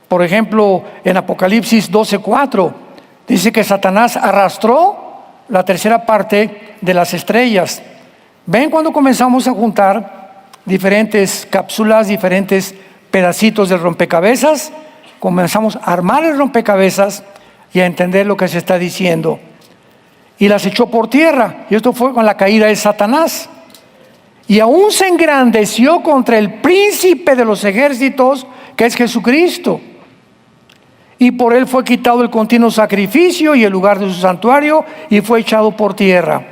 Por ejemplo, en Apocalipsis 12:4 dice que Satanás arrastró la tercera parte de las estrellas. ¿Ven cuando comenzamos a juntar diferentes cápsulas, diferentes pedacitos del rompecabezas? Comenzamos a armar el rompecabezas y a entender lo que se está diciendo. Y las echó por tierra. Y esto fue con la caída de Satanás. Y aún se engrandeció contra el príncipe de los ejércitos, que es Jesucristo. Y por él fue quitado el continuo sacrificio y el lugar de su santuario, y fue echado por tierra.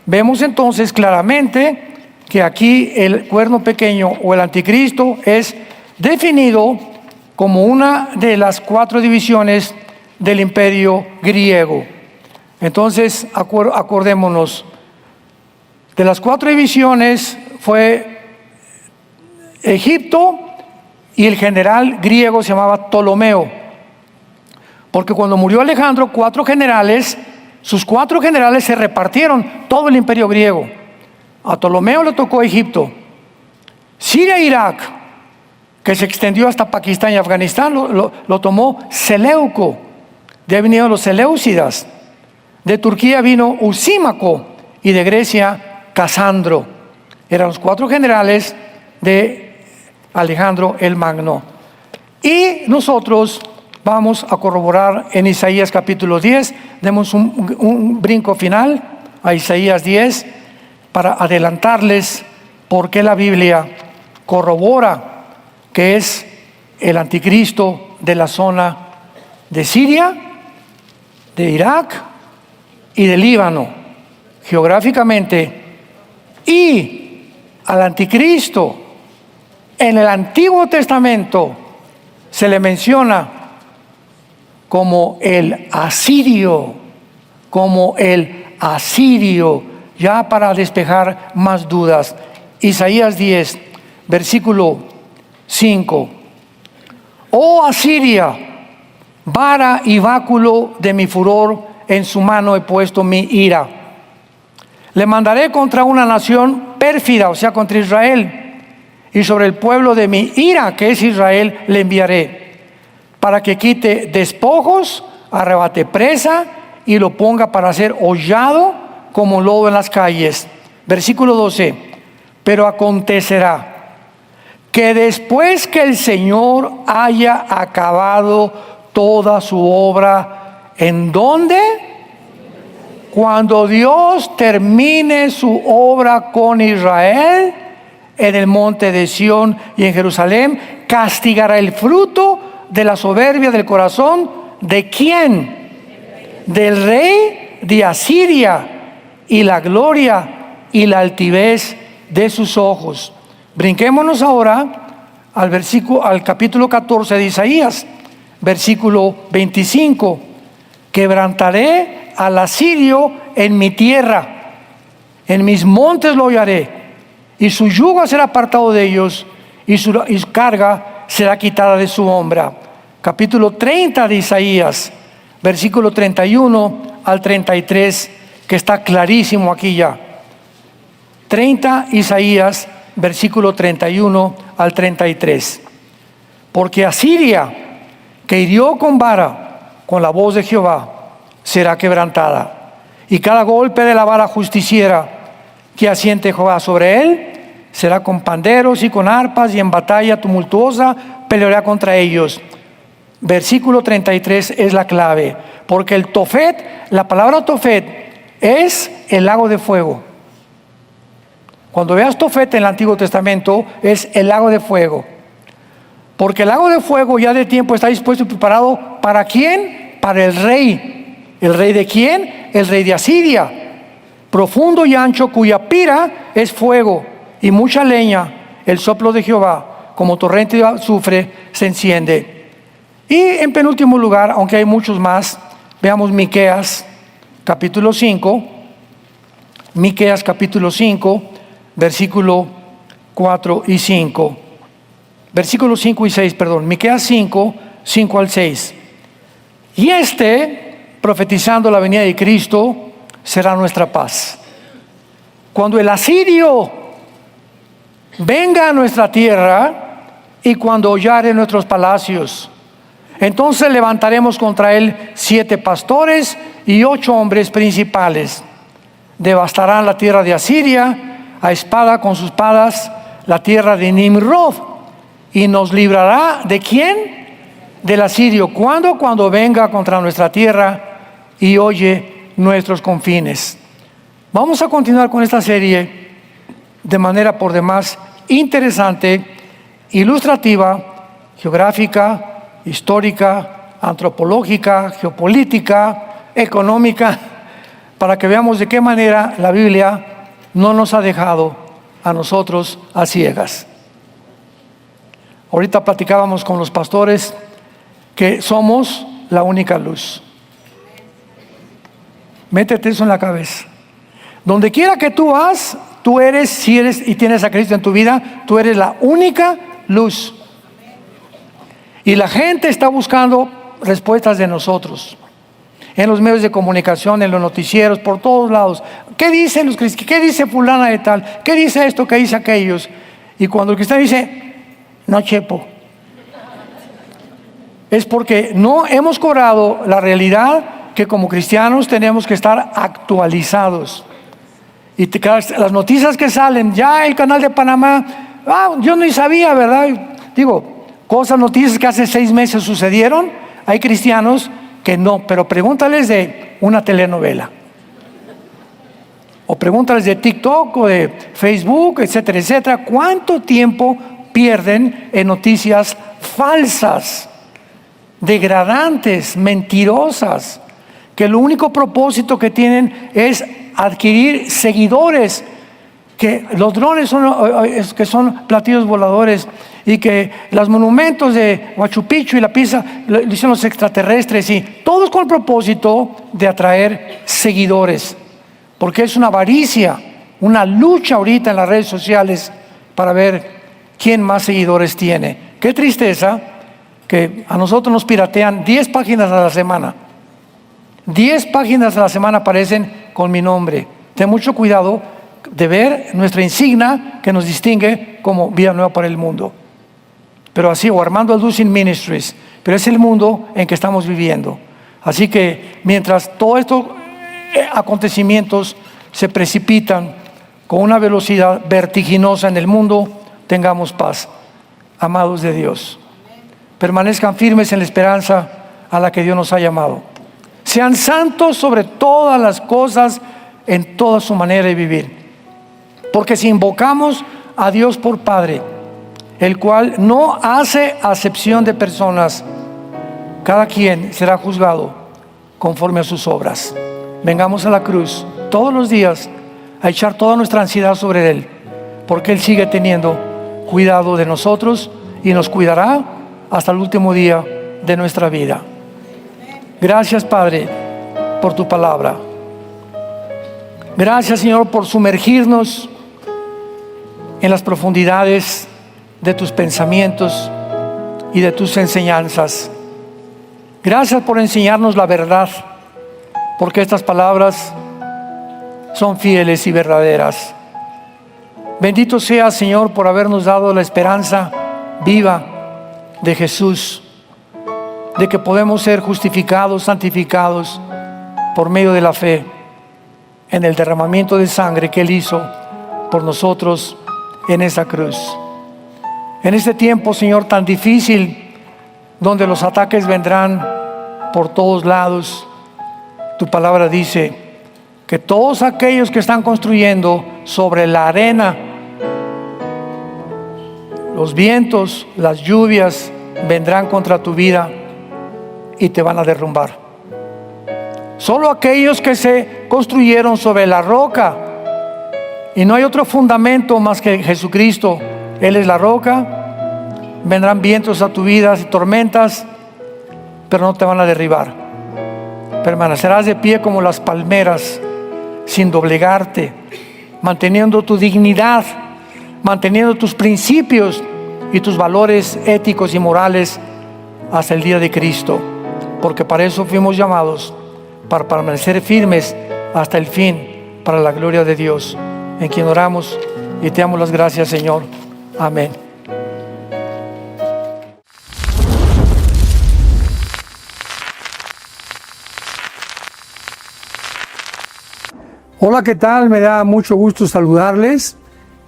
Vemos entonces claramente que aquí el cuerno pequeño o el anticristo es definido como una de las 4 divisiones del imperio griego. Entonces, acordémonos, de las 4 divisiones fue Egipto, y el general griego se llamaba Ptolomeo. Porque cuando murió Alejandro, 4 generales, sus 4 generales se repartieron todo el imperio griego. A Ptolomeo le tocó Egipto. Siria e Irak, que se extendió hasta Pakistán y Afganistán, lo tomó Seleuco. De ahí vinieron los Seleucidas. De Turquía vino Usímaco, y de Grecia Casandro. Eran los 4 generales de Alejandro el Magno. Y nosotros vamos a corroborar en Isaías capítulo 10. Demos un brinco final a Isaías 10 para adelantarles por qué la Biblia corrobora que es el anticristo de la zona de Siria, de Irak y del Líbano, geográficamente. Y al anticristo en el Antiguo Testamento se le menciona como el asirio, ya para despejar más dudas. Isaías 10, versículo 5. Oh Asiria, vara y báculo de mi furor, en su mano he puesto mi ira. Le mandaré contra una nación pérfida, o sea, contra Israel, y sobre el pueblo de mi ira, que es Israel, le enviaré, para que quite despojos, arrebate presa y lo ponga para ser hollado como lodo en las calles. Versículo 12. Pero acontecerá que después que el Señor haya acabado toda su obra, ¿en dónde? Cuando Dios termine su obra con Israel, en el monte de Sión y en Jerusalén, castigará el fruto de la soberbia del corazón. ¿De quién? Del rey de Asiria, y la gloria y la altivez de sus ojos. Brinquémonos ahora al capítulo 14 de Isaías, versículo 25. Quebrantaré al asirio en mi tierra, en mis montes lo hollaré, y su yugo será apartado de ellos, y su carga será quitada de su hombro. Capítulo 30 de Isaías, versículo 31 al 33, que está clarísimo aquí ya. 30 Isaías, versículo 31 al 33. Porque Asiria, que hirió con vara, con la voz de Jehová, será quebrantada, y cada golpe de la vara justiciera que asiente Jehová sobre él, será con panderos y con arpas, y en batalla tumultuosa peleará contra ellos. Versículo 33 es la clave, porque el Tofet, la palabra Tofet es el lago de fuego. Cuando veas Tofet en el Antiguo Testamento, es el lago de fuego. Porque el lago de fuego ya de tiempo está dispuesto y preparado, ¿para quién? Para el rey. ¿El rey de quién? El rey de Asiria. Profundo y ancho, cuya pira es fuego y mucha leña, el soplo de Jehová, como torrente de azufre, se enciende. Y en penúltimo lugar, aunque hay muchos más, veamos Miqueas, capítulo 5. Miqueas, capítulo 5, versículo 4 y 5. Versículos 5 y 6, perdón. Miqueas 5, 5 al 6. Y profetizando la venida de Cristo, será nuestra paz. Cuando el asirio venga a nuestra tierra y cuando hollare nuestros palacios, entonces levantaremos contra él 7 pastores y 8 hombres principales. Devastarán la tierra de Asiria a espada con sus espadas, la tierra de Nimrod, y nos librará ¿de quién? Del asirio. ¿Cuándo? Cuando venga contra nuestra tierra y oye nuestros confines. Vamos a continuar con esta serie de manera por demás interesante, ilustrativa, geográfica, histórica, antropológica, geopolítica, económica, para que veamos de qué manera la Biblia no nos ha dejado a nosotros a ciegas. Ahorita platicábamos con los pastores que somos la única luz. Métete eso en la cabeza. Donde quiera que tú vas, tú eres, si eres y tienes a Cristo en tu vida, tú eres la única luz. Y la gente está buscando respuestas de nosotros. En los medios de comunicación, en los noticieros, por todos lados. ¿Qué dicen los cristianos? ¿Qué dice fulana de tal? ¿Qué dice esto? ¿Qué dice aquellos? Y cuando el cristiano dice, no chepo, es porque no hemos cobrado la realidad que como cristianos tenemos que estar actualizados. Y las noticias que salen, ya el canal de Panamá, yo ni sabía, ¿verdad? Digo, noticias que hace 6 meses sucedieron. Hay cristianos que no, pero pregúntales de una telenovela, o pregúntales de TikTok o de Facebook, etcétera, etcétera. ¿Cuánto tiempo pierden en noticias falsas, degradantes, mentirosas, que el único propósito que tienen es adquirir seguidores? Que los drones son platillos voladores, y que los monumentos de Machu Picchu y la Pisa lo hicieron los extraterrestres, y todos con el propósito de atraer seguidores, porque es una avaricia, una lucha ahorita en las redes sociales para ver quién más seguidores tiene. Qué tristeza que a nosotros nos piratean 10 páginas a la semana. 10 páginas a la semana aparecen con mi nombre. Ten mucho cuidado de ver nuestra insignia que nos distingue como Vida Nueva para el Mundo. Pero así, o Armando Alducin Ministries, pero es el mundo en que estamos viviendo. Así que mientras todos estos acontecimientos se precipitan con una velocidad vertiginosa en el mundo, tengamos paz, amados de Dios. Permanezcan firmes en la esperanza a la que Dios nos ha llamado. Sean santos sobre todas las cosas, en toda su manera de vivir. Porque si invocamos a Dios por Padre, el cual no hace acepción de personas, cada quien será juzgado conforme a sus obras. Vengamos a la cruz todos los días a echar toda nuestra ansiedad sobre Él, porque Él sigue teniendo cuidado de nosotros y nos cuidará hasta el último día de nuestra vida. Gracias, Padre, por tu palabra. Gracias, Señor, por sumergirnos en las profundidades de tus pensamientos y de tus enseñanzas. Gracias por enseñarnos la verdad, porque estas palabras son fieles y verdaderas. Bendito sea, Señor, por habernos dado la esperanza viva de Jesús, de que podemos ser justificados, santificados por medio de la fe en el derramamiento de sangre que Él hizo por nosotros en esa cruz. En este tiempo, Señor, tan difícil, donde los ataques vendrán por todos lados, tu palabra dice que todos aquellos que están construyendo sobre la arena, los vientos, las lluvias vendrán contra tu vida y te van a derrumbar. Solo aquellos que se construyeron sobre la roca, y no hay otro fundamento más que Jesucristo, Él es la roca, vendrán vientos a tu vida y tormentas, pero no te van a derribar. Permanecerás de pie como las palmeras, sin doblegarte, manteniendo tu dignidad, manteniendo tus principios y tus valores éticos y morales hasta el día de Cristo, porque para eso fuimos llamados, para permanecer firmes hasta el fin, para la gloria de Dios, en quien oramos y te damos las gracias, Señor. Amén. Hola, ¿qué tal? Me da mucho gusto saludarles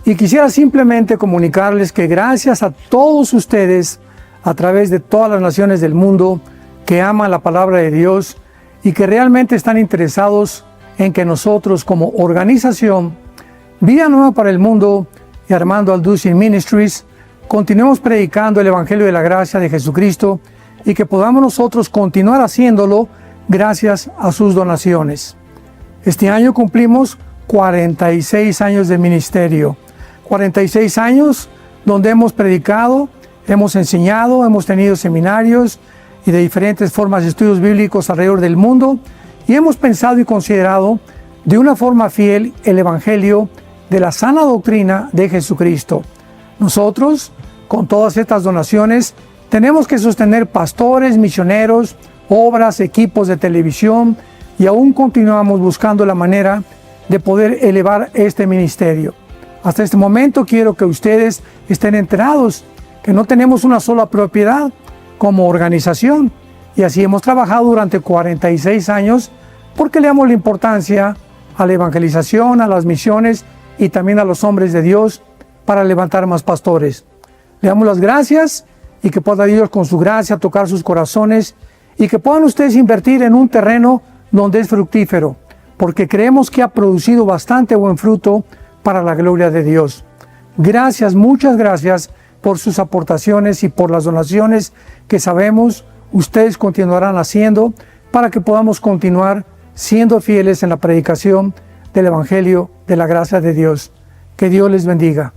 y quisiera simplemente comunicarles que gracias a todos ustedes a través de todas las naciones del mundo que aman la palabra de Dios y que realmente están interesados en que nosotros como organización Vida Nueva para el Mundo y Armando Alducin Ministries continuemos predicando el Evangelio de la gracia de Jesucristo y que podamos nosotros continuar haciéndolo gracias a sus donaciones. Este año cumplimos 46 años de ministerio, 46 años donde hemos predicado, hemos enseñado, hemos tenido seminarios y de diferentes formas de estudios bíblicos alrededor del mundo y hemos pensado y considerado de una forma fiel el Evangelio de la sana doctrina de Jesucristo. Nosotros, con todas estas donaciones, tenemos que sostener pastores, misioneros, obras, equipos de televisión y aún continuamos buscando la manera de poder elevar este ministerio. Hasta este momento quiero que ustedes estén enterados que no tenemos una sola propiedad como organización y así hemos trabajado durante 46 años porque le damos la importancia a la evangelización, a las misiones y también a los hombres de Dios para levantar más pastores. Le damos las gracias y que pueda Dios con su gracia tocar sus corazones y que puedan ustedes invertir en un terreno donde es fructífero, porque creemos que ha producido bastante buen fruto para la gloria de Dios. Gracias, muchas gracias por sus aportaciones y por las donaciones que sabemos ustedes continuarán haciendo para que podamos continuar siendo fieles en la predicación del Evangelio de la gracia de Dios. Que Dios les bendiga.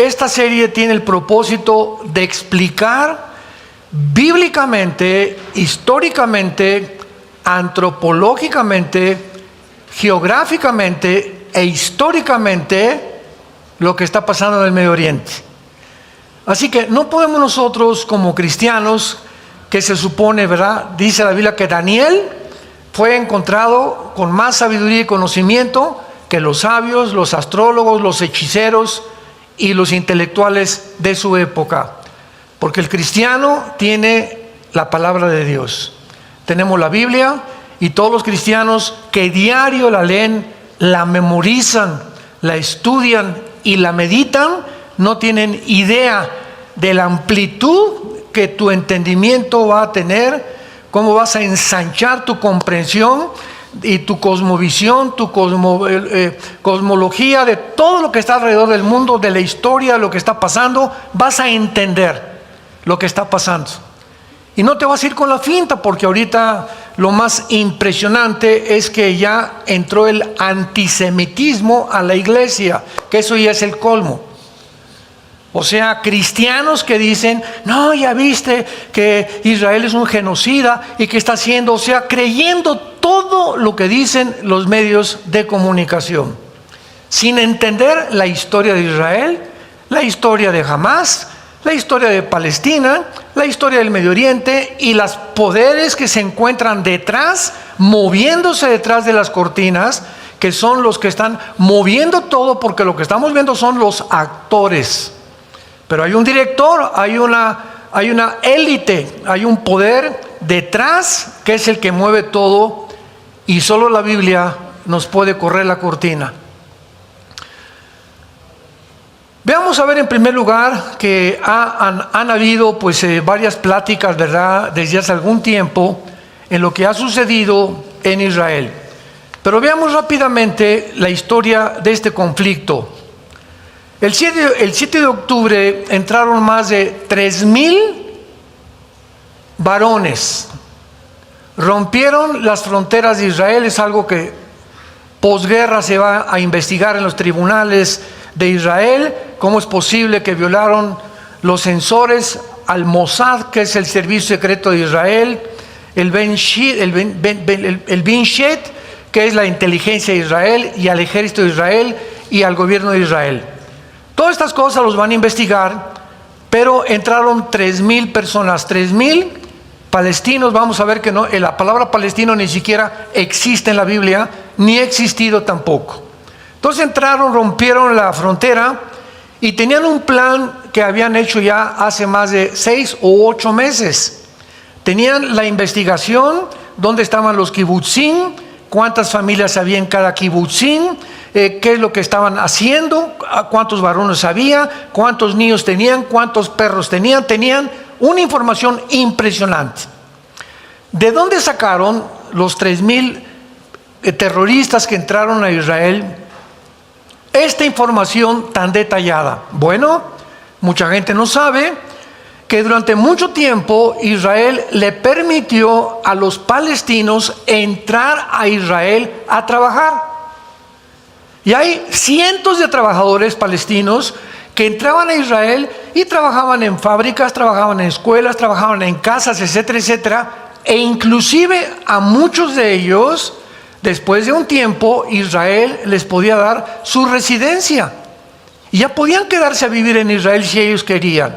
esta serie tiene el propósito de explicar bíblicamente, históricamente, antropológicamente, geográficamente e históricamente lo que está pasando en el Medio Oriente. Así que no podemos nosotros como cristianos, que se supone, ¿verdad? Dice la Biblia que Daniel fue encontrado con más sabiduría y conocimiento que los sabios, los astrólogos, los hechiceros y los intelectuales de su época. Porque el cristiano tiene la palabra de Dios. Tenemos la Biblia y todos los cristianos que diario la leen, la memorizan, la estudian y la meditan, no tienen idea de la amplitud que tu entendimiento va a tener, cómo vas a ensanchar tu comprensión y tu cosmovisión, tu cosmología de todo lo que está alrededor del mundo, de la historia, lo que está pasando. Vas a entender lo que está pasando. Y no te vas a ir con la finta, porque ahorita lo más impresionante es que ya entró el antisemitismo a la iglesia, que eso ya es el colmo. O sea, cristianos que dicen, no, ya viste que Israel es un genocida y que está haciendo, o sea, creyendo todo lo que dicen los medios de comunicación, sin entender la historia de Israel, la historia de Hamás, la historia de Palestina, la historia del Medio Oriente y los poderes que se encuentran detrás, moviéndose detrás de las cortinas, que son los que están moviendo todo, porque lo que estamos viendo son los actores. Pero hay un director, hay una élite, hay un poder detrás que es el que mueve todo, y solo la Biblia nos puede correr la cortina. Veamos a ver en primer lugar que han habido varias pláticas, ¿verdad?, desde hace algún tiempo en lo que ha sucedido en Israel. Pero veamos rápidamente la historia de este conflicto. El 7 de octubre entraron más de 3,000 varones. Rompieron las fronteras de Israel. Es algo que posguerra se va a investigar en los tribunales de Israel. ¿Cómo es posible que violaron los censores al Mossad, que es el servicio secreto de Israel, el Binshet, que es la inteligencia de Israel, y al ejército de Israel y al gobierno de Israel? Todas estas cosas los van a investigar, pero entraron 3,000 personas, 3,000 palestinos. Vamos a ver que no, la palabra palestino ni siquiera existe en la Biblia, ni ha existido tampoco. Entonces entraron, rompieron la frontera y tenían un plan que habían hecho ya hace más de 6 o 8 meses. Tenían la investigación, dónde estaban los kibutzim, cuántas familias había en cada kibutzim, qué es lo que estaban haciendo, cuántos varones había, cuántos niños tenían, cuántos perros tenían. Tenían una información impresionante. ¿De dónde sacaron los 3,000 terroristas que entraron a Israel esta información tan detallada? Bueno, mucha gente no sabe que durante mucho tiempo Israel le permitió a los palestinos entrar a Israel a trabajar. Y hay cientos de trabajadores palestinos que entraban a Israel y trabajaban en fábricas, trabajaban en escuelas, trabajaban en casas, etcétera, etcétera. E inclusive a muchos de ellos, después de un tiempo, Israel les podía dar su residencia. Y ya podían quedarse a vivir en Israel si ellos querían.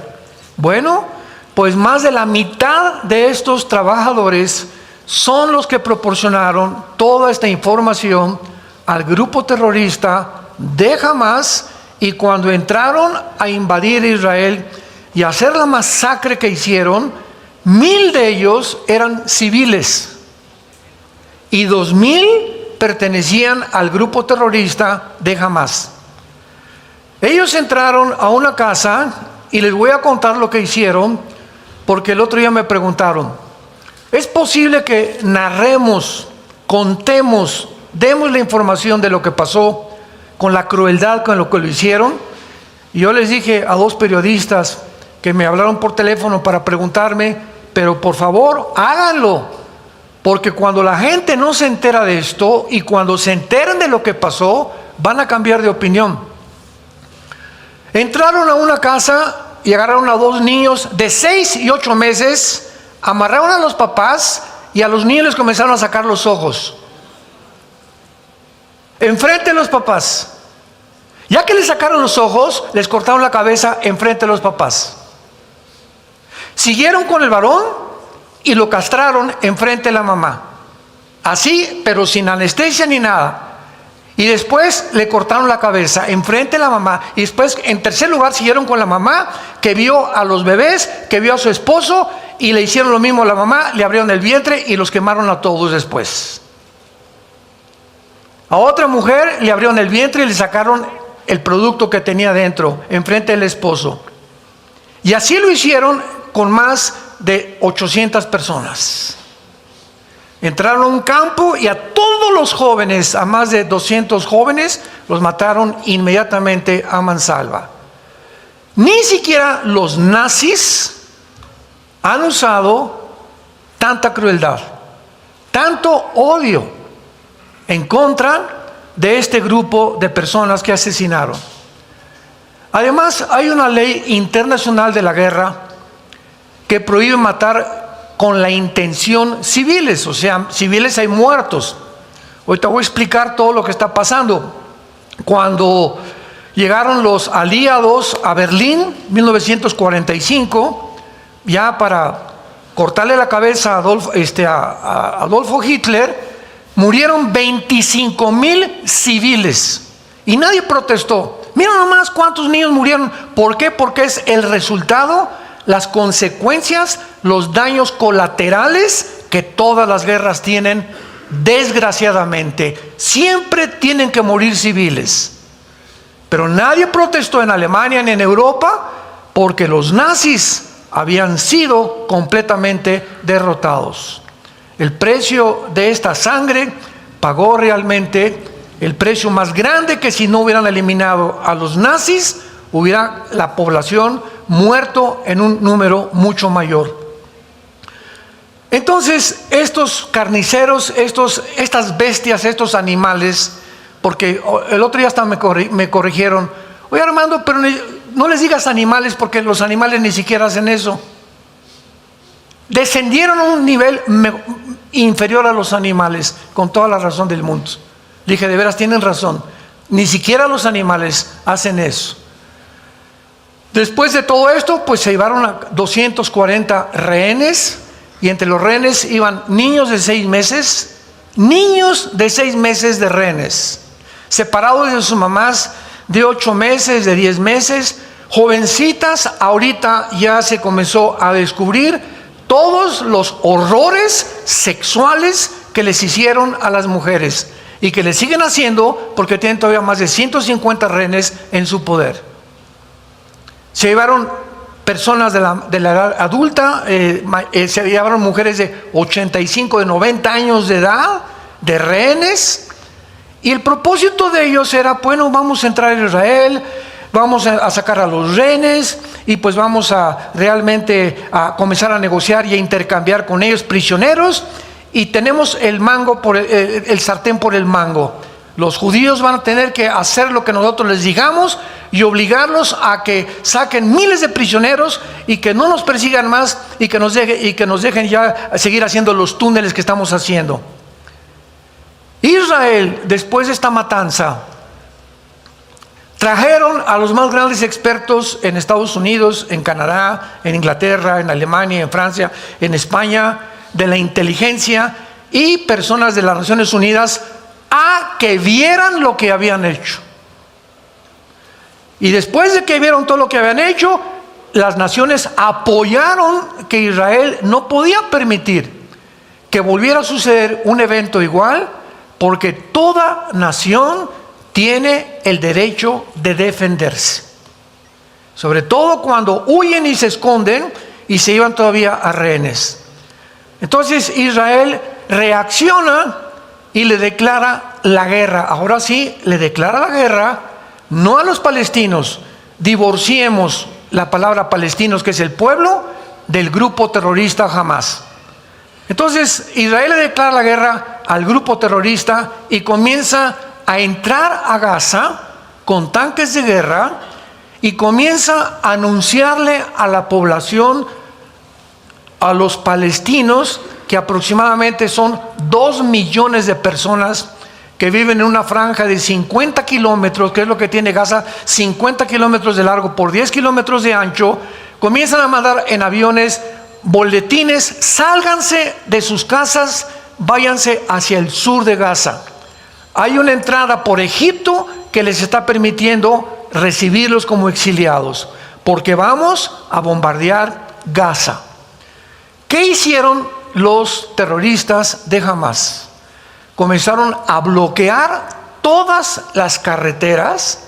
Bueno, pues más de la mitad de estos trabajadores son los que proporcionaron toda esta información al grupo terrorista de Hamás. Y cuando entraron a invadir Israel y a hacer la masacre que hicieron, 1,000 de ellos eran civiles y 2,000 pertenecían al grupo terrorista de Hamás. Ellos entraron a una casa, y les voy a contar lo que hicieron, porque el otro día me preguntaron, ¿es posible que narremos, contemos, demos la información de lo que pasó, con la crueldad con lo que lo hicieron? Y yo les dije a 2 periodistas que me hablaron por teléfono para preguntarme, pero por favor háganlo, porque cuando la gente no se entera de esto y cuando se enteren de lo que pasó, van a cambiar de opinión. Entraron a una casa y agarraron a 2 niños de 6 y 8 meses, amarraron a los papás y a los niños les comenzaron a sacar los ojos. Enfrente de los papás. Ya que les sacaron los ojos, les cortaron la cabeza enfrente de los papás. Siguieron con el varón y lo castraron enfrente de la mamá. Así, pero sin anestesia ni nada. Y después le cortaron la cabeza enfrente de la mamá. Y después, en tercer lugar, siguieron con la mamá, que vio a los bebés, que vio a su esposo, y le hicieron lo mismo a la mamá, le abrieron el vientre y los quemaron a todos después. A otra mujer le abrieron el vientre y le sacaron el producto que tenía dentro, enfrente del esposo. Y así lo hicieron con más de 800 personas. Entraron a un campo y a todos los jóvenes, a más de 200 jóvenes, los mataron inmediatamente a mansalva. Ni siquiera los nazis han usado tanta crueldad, tanto odio en contra de este grupo de personas que asesinaron. Además, hay una ley internacional de la guerra que prohíbe matar con la intención civiles, o sea, civiles hay muertos. Ahorita voy a explicar todo lo que está pasando. Cuando llegaron los aliados a Berlín, 1945, ya para cortarle la cabeza a Adolfo Hitler, murieron 25,000 civiles y nadie protestó. Mira nomás cuántos niños murieron. ¿Por qué? Porque es el resultado, las consecuencias, los daños colaterales que todas las guerras tienen, desgraciadamente. Siempre tienen que morir civiles. Pero nadie protestó en Alemania ni en Europa porque los nazis habían sido completamente derrotados. El precio de esta sangre pagó realmente el precio más grande, que si no hubieran eliminado a los nazis, hubiera la población muerto en un número mucho mayor. Entonces, estos carniceros, estas bestias, estos animales, porque el otro día hasta me corrigieron, oye Armando, pero no les digas animales porque los animales ni siquiera hacen eso. Descendieron a un nivel inferior a los animales, con toda la razón del mundo. Le dije, de veras tienen razón, ni siquiera los animales hacen eso. Después de todo esto, pues se llevaron a 240 rehenes, y entre los rehenes iban niños de 6 meses, de rehenes, separados de sus mamás de 8 meses, de 10 meses, jovencitas. Ahorita ya se comenzó a descubrir todos los horrores sexuales que les hicieron a las mujeres y que les siguen haciendo, porque tienen todavía más de 150 rehenes en su poder. Se llevaron personas de la edad adulta, se llevaron mujeres de 85, de 90 años de edad, de rehenes, y el propósito de ellos era, bueno, vamos a entrar a Israel, vamos a sacar a los rehenes y pues vamos a realmente a comenzar a negociar y a intercambiar con ellos prisioneros, y tenemos el mango el sartén por el mango. Los judíos van a tener que hacer lo que nosotros les digamos y obligarlos a que saquen miles de prisioneros y que no nos persigan más y que nos dejen ya seguir haciendo los túneles que estamos haciendo. Israel, después de esta matanza, trajeron a los más grandes expertos en Estados Unidos, en Canadá, en Inglaterra, en Alemania, en Francia, en España, de la inteligencia y personas de las Naciones Unidas, a que vieran lo que habían hecho. Y después de que vieron todo lo que habían hecho, las naciones apoyaron que Israel no podía permitir que volviera a suceder un evento igual, porque toda nación tiene el derecho de defenderse, sobre todo cuando huyen y se esconden y se llevan todavía a rehenes. Entonces Israel reacciona y le declara la guerra. Ahora sí, le declara la guerra no a los palestinos. Divorciemos la palabra palestinos, que es el pueblo, del grupo terrorista Hamás. Entonces Israel le declara la guerra al grupo terrorista y comienza a entrar a Gaza con tanques de guerra y comienza a anunciarle a la población, a los palestinos, que aproximadamente son 2 millones de personas que viven en una franja de 50 kilómetros, que es lo que tiene Gaza, 50 kilómetros de largo por 10 kilómetros de ancho. Comienzan a mandar en aviones boletines: sálganse de sus casas, váyanse hacia el sur de Gaza. Hay una entrada por Egipto que les está permitiendo recibirlos como exiliados, porque vamos a bombardear Gaza. ¿Qué hicieron los terroristas de Hamás? Comenzaron a bloquear todas las carreteras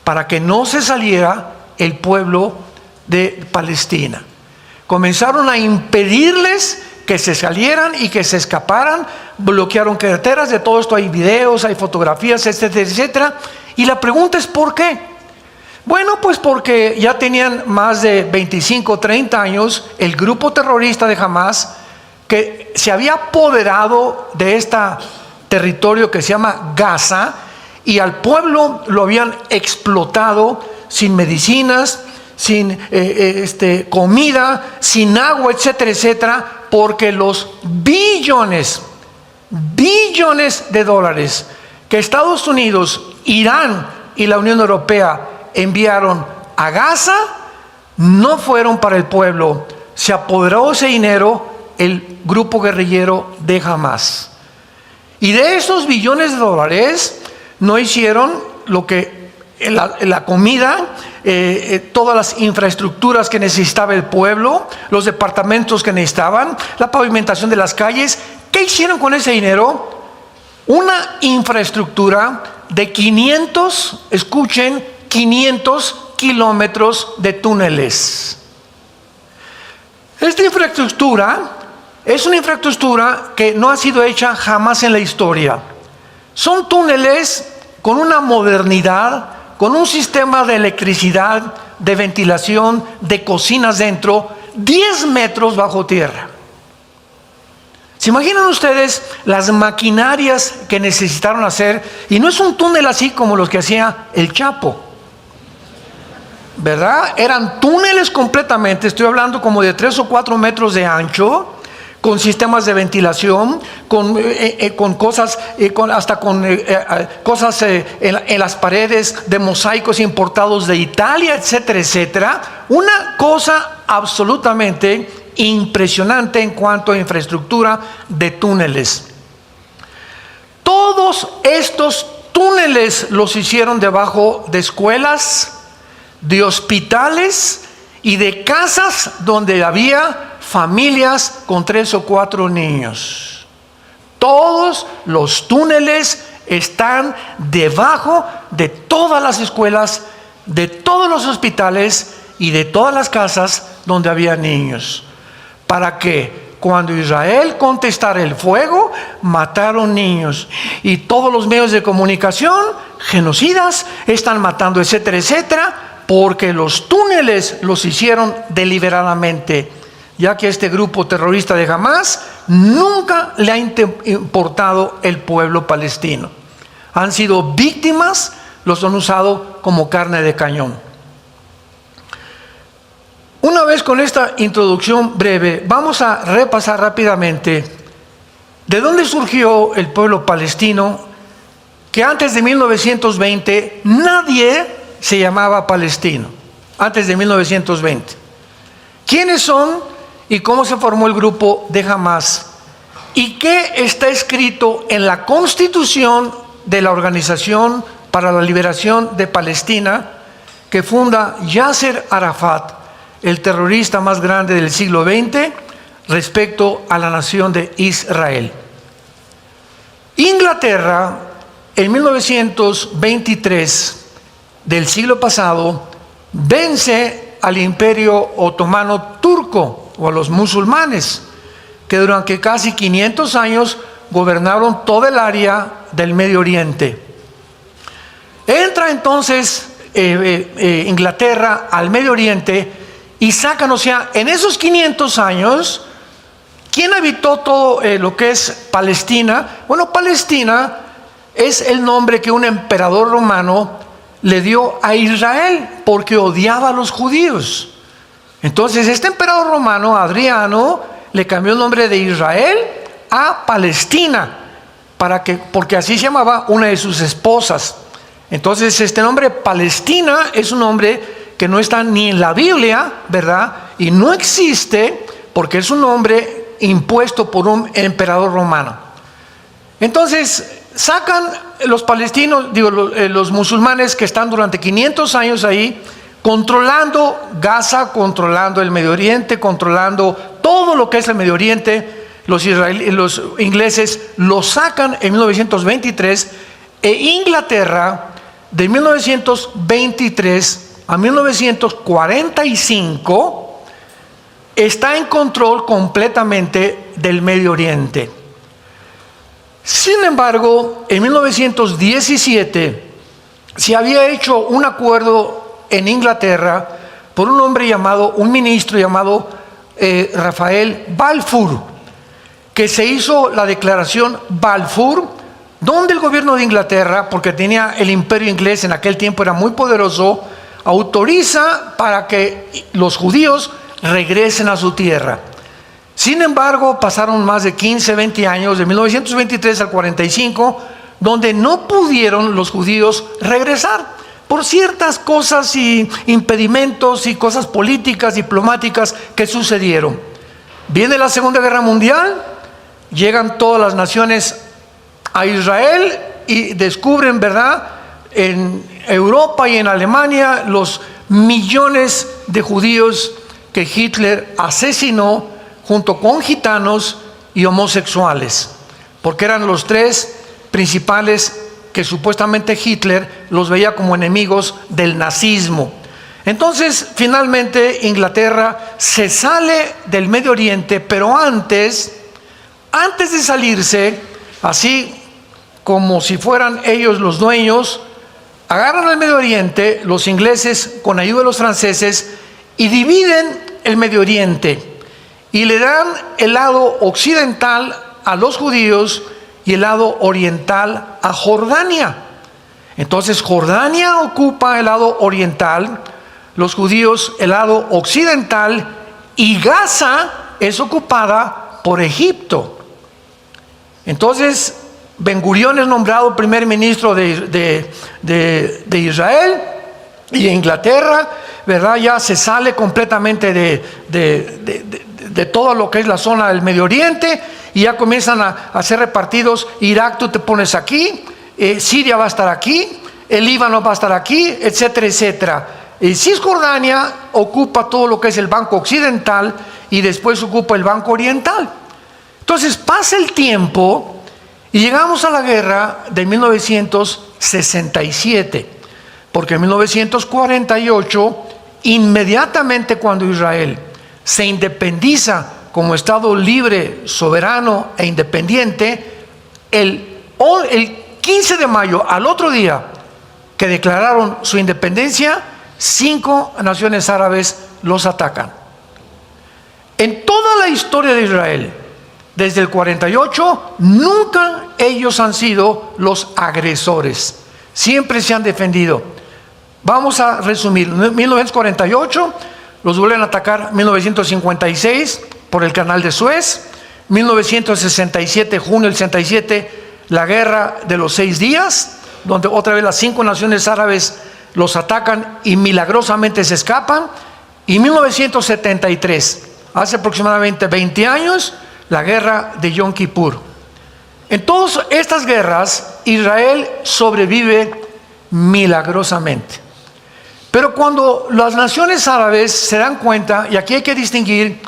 para que no se saliera el pueblo de Palestina. Comenzaron a impedirles que se salieran y que se escaparan. Bloquearon carreteras. De todo esto hay videos, hay fotografías, etcétera, etcétera. Y la pregunta es ¿por qué? Bueno, pues porque ya tenían más de 25, 30 años el grupo terrorista de Hamás, que se había apoderado de este territorio que se llama Gaza, y al pueblo lo habían explotado sin medicinas, sin comida, sin agua, etcétera, etcétera, porque los billones de dólares que Estados Unidos, Irán y la Unión Europea enviaron a Gaza no fueron para el pueblo. Se apoderó ese dinero el grupo guerrillero de Hamás. Y de esos billones de dólares no hicieron lo que la comida, todas las infraestructuras que necesitaba el pueblo, los departamentos que necesitaban, la pavimentación de las calles. ¿Qué hicieron con ese dinero? Una infraestructura de 500, escuchen, 500 kilómetros de túneles. Esta infraestructura es una infraestructura que no ha sido hecha jamás en la historia. Son túneles con una modernidad, con un sistema de electricidad, de ventilación, de cocinas dentro, 10 metros bajo tierra. ¿Se imaginan ustedes las maquinarias que necesitaron hacer? Y no es un túnel así como los que hacía el Chapo, ¿verdad? Eran túneles completamente, estoy hablando como de 3 o 4 metros de ancho, con sistemas de ventilación, con cosas, cosas en las paredes de mosaicos importados de Italia, etcétera, etcétera. Una cosa absolutamente impresionante en cuanto a infraestructura de túneles. Todos estos túneles los hicieron debajo de escuelas, de hospitales y de casas donde había familias con 3 o 4 niños. Todos los túneles están debajo de todas las escuelas, de todos los hospitales y de todas las casas donde había niños, para que cuando Israel contestara el fuego, mataron niños. Y todos los medios de comunicación, genocidas, están matando, etcétera, etcétera, porque los túneles los hicieron deliberadamente, ya que este grupo terrorista de Hamás nunca le ha importado el pueblo palestino. Han sido víctimas, los han usado como carne de cañón. Una vez con esta introducción breve, vamos a repasar rápidamente de dónde surgió el pueblo palestino, que antes de 1920 nadie se llamaba palestino, antes de 1920. ¿Quiénes son y cómo se formó el grupo de Hamás? ¿Y qué está escrito en la Constitución de la Organización para la Liberación de Palestina, que funda Yasser Arafat, el terrorista más grande del siglo XX, respecto a la nación de Israel? Inglaterra, en 1923 del siglo pasado, vence al Imperio Otomano Turco, o a los musulmanes, que durante casi 500 años gobernaron toda el área del Medio Oriente. Entra entonces Inglaterra al Medio Oriente y sacan, o sea, en esos 500 años, ¿quién habitó todo lo que es Palestina? Bueno, Palestina es el nombre que un emperador romano le dio a Israel porque odiaba a los judíos. Entonces este emperador romano, Adriano, le cambió el nombre de Israel a Palestina, porque así se llamaba una de sus esposas. Entonces este nombre Palestina es un nombre que no está ni en la Biblia, ¿verdad? Y no existe porque es un nombre impuesto por un emperador romano. Entonces sacan los palestinos, los musulmanes que están durante 500 años ahí, controlando Gaza, controlando el Medio Oriente, controlando todo lo que es el Medio Oriente. Los ingleses lo sacan en 1923 e Inglaterra de 1923 a 1945 está en control completamente del Medio Oriente. Sin embargo, en 1917 se había hecho un acuerdo en Inglaterra por un ministro llamado Rafael Balfour, que se hizo la declaración Balfour, donde el gobierno de Inglaterra, porque tenía el imperio inglés en aquel tiempo, era muy poderoso, autoriza para que los judíos regresen a su tierra. Sin embargo, pasaron más de 15, 20 años, de 1923 al 45, donde no pudieron los judíos regresar por ciertas cosas y impedimentos y cosas políticas, diplomáticas que sucedieron. Viene la Segunda Guerra Mundial, llegan todas las naciones a Israel y descubren, ¿verdad?, en Europa y en Alemania los millones de judíos que Hitler asesinó junto con gitanos y homosexuales, porque eran los tres principales que supuestamente Hitler los veía como enemigos del nazismo. Entonces, finalmente, Inglaterra se sale del Medio Oriente, pero antes de salirse, así como si fueran ellos los dueños, agarran el Medio Oriente, los ingleses con ayuda de los franceses, y dividen el Medio Oriente y le dan el lado occidental a los judíos y el lado oriental a Jordania. Entonces Jordania ocupa el lado oriental, los judíos el lado occidental, y Gaza es ocupada por Egipto. Entonces Ben Gurión es nombrado primer ministro de Israel, y Inglaterra, ¿verdad?, ya se sale completamente de todo lo que es la zona del Medio Oriente, y ya comienzan a ser repartidos. Irak, tú te pones aquí, Siria va a estar aquí, el Líbano va a estar aquí, etcétera, etcétera. Cisjordania ocupa todo lo que es el banco occidental y después ocupa el banco oriental. Entonces pasa el tiempo y llegamos a la guerra de 1967, porque en 1948, inmediatamente cuando Israel se independiza como Estado libre, soberano e independiente, el 15 de mayo, al otro día que declararon su independencia, 5 naciones árabes los atacan. En toda la historia de Israel, desde el 48, nunca ellos han sido los agresores. Siempre se han defendido. Vamos a resumir. 1948, los vuelven a atacar. 1956, por el canal de Suez. 1967, junio del 67, la guerra de los 6 días, donde otra vez las 5 naciones árabes los atacan y milagrosamente se escapan. Y 1973, hace aproximadamente 20 años, la guerra de Yom Kippur. En todas estas guerras, Israel sobrevive milagrosamente. Pero cuando las naciones árabes se dan cuenta, y aquí hay que distinguir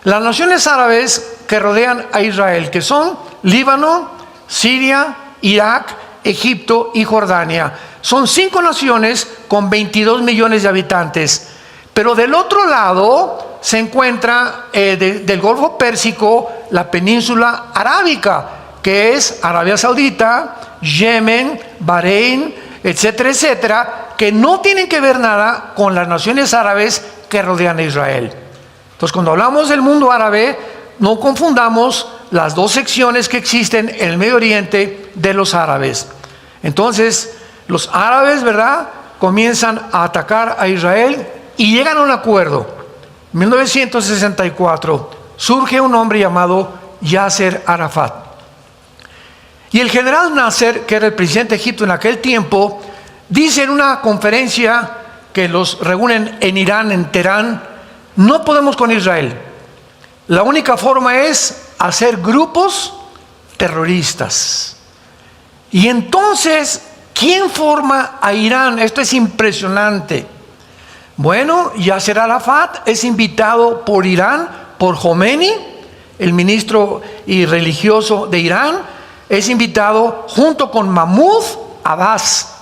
las naciones árabes que rodean a Israel, que son Líbano, Siria, Irak, Egipto y Jordania. Son 5 naciones con 22 millones de habitantes. Pero del otro lado se encuentra del Golfo Pérsico la península arábica, que es Arabia Saudita, Yemen, Bahrein, etcétera, etcétera, que no tienen que ver nada con las naciones árabes que rodean a Israel. Entonces, cuando hablamos del mundo árabe, no confundamos las dos secciones que existen en el Medio Oriente de los árabes. Entonces, los árabes, ¿verdad?, comienzan a atacar a Israel y llegan a un acuerdo. En 1964 surge un hombre llamado Yasser Arafat. Y el general Nasser, que era el presidente de Egipto en aquel tiempo, dice en una conferencia que los reúnen en Irán, en Teherán: no podemos con Israel. La única forma es hacer grupos terroristas. Y entonces, ¿quién forma a Irán? Esto es impresionante. Bueno, Yasser Arafat es invitado por Irán, por Khomeini, el ministro y religioso de Irán, es invitado junto con Mahmoud Abbas,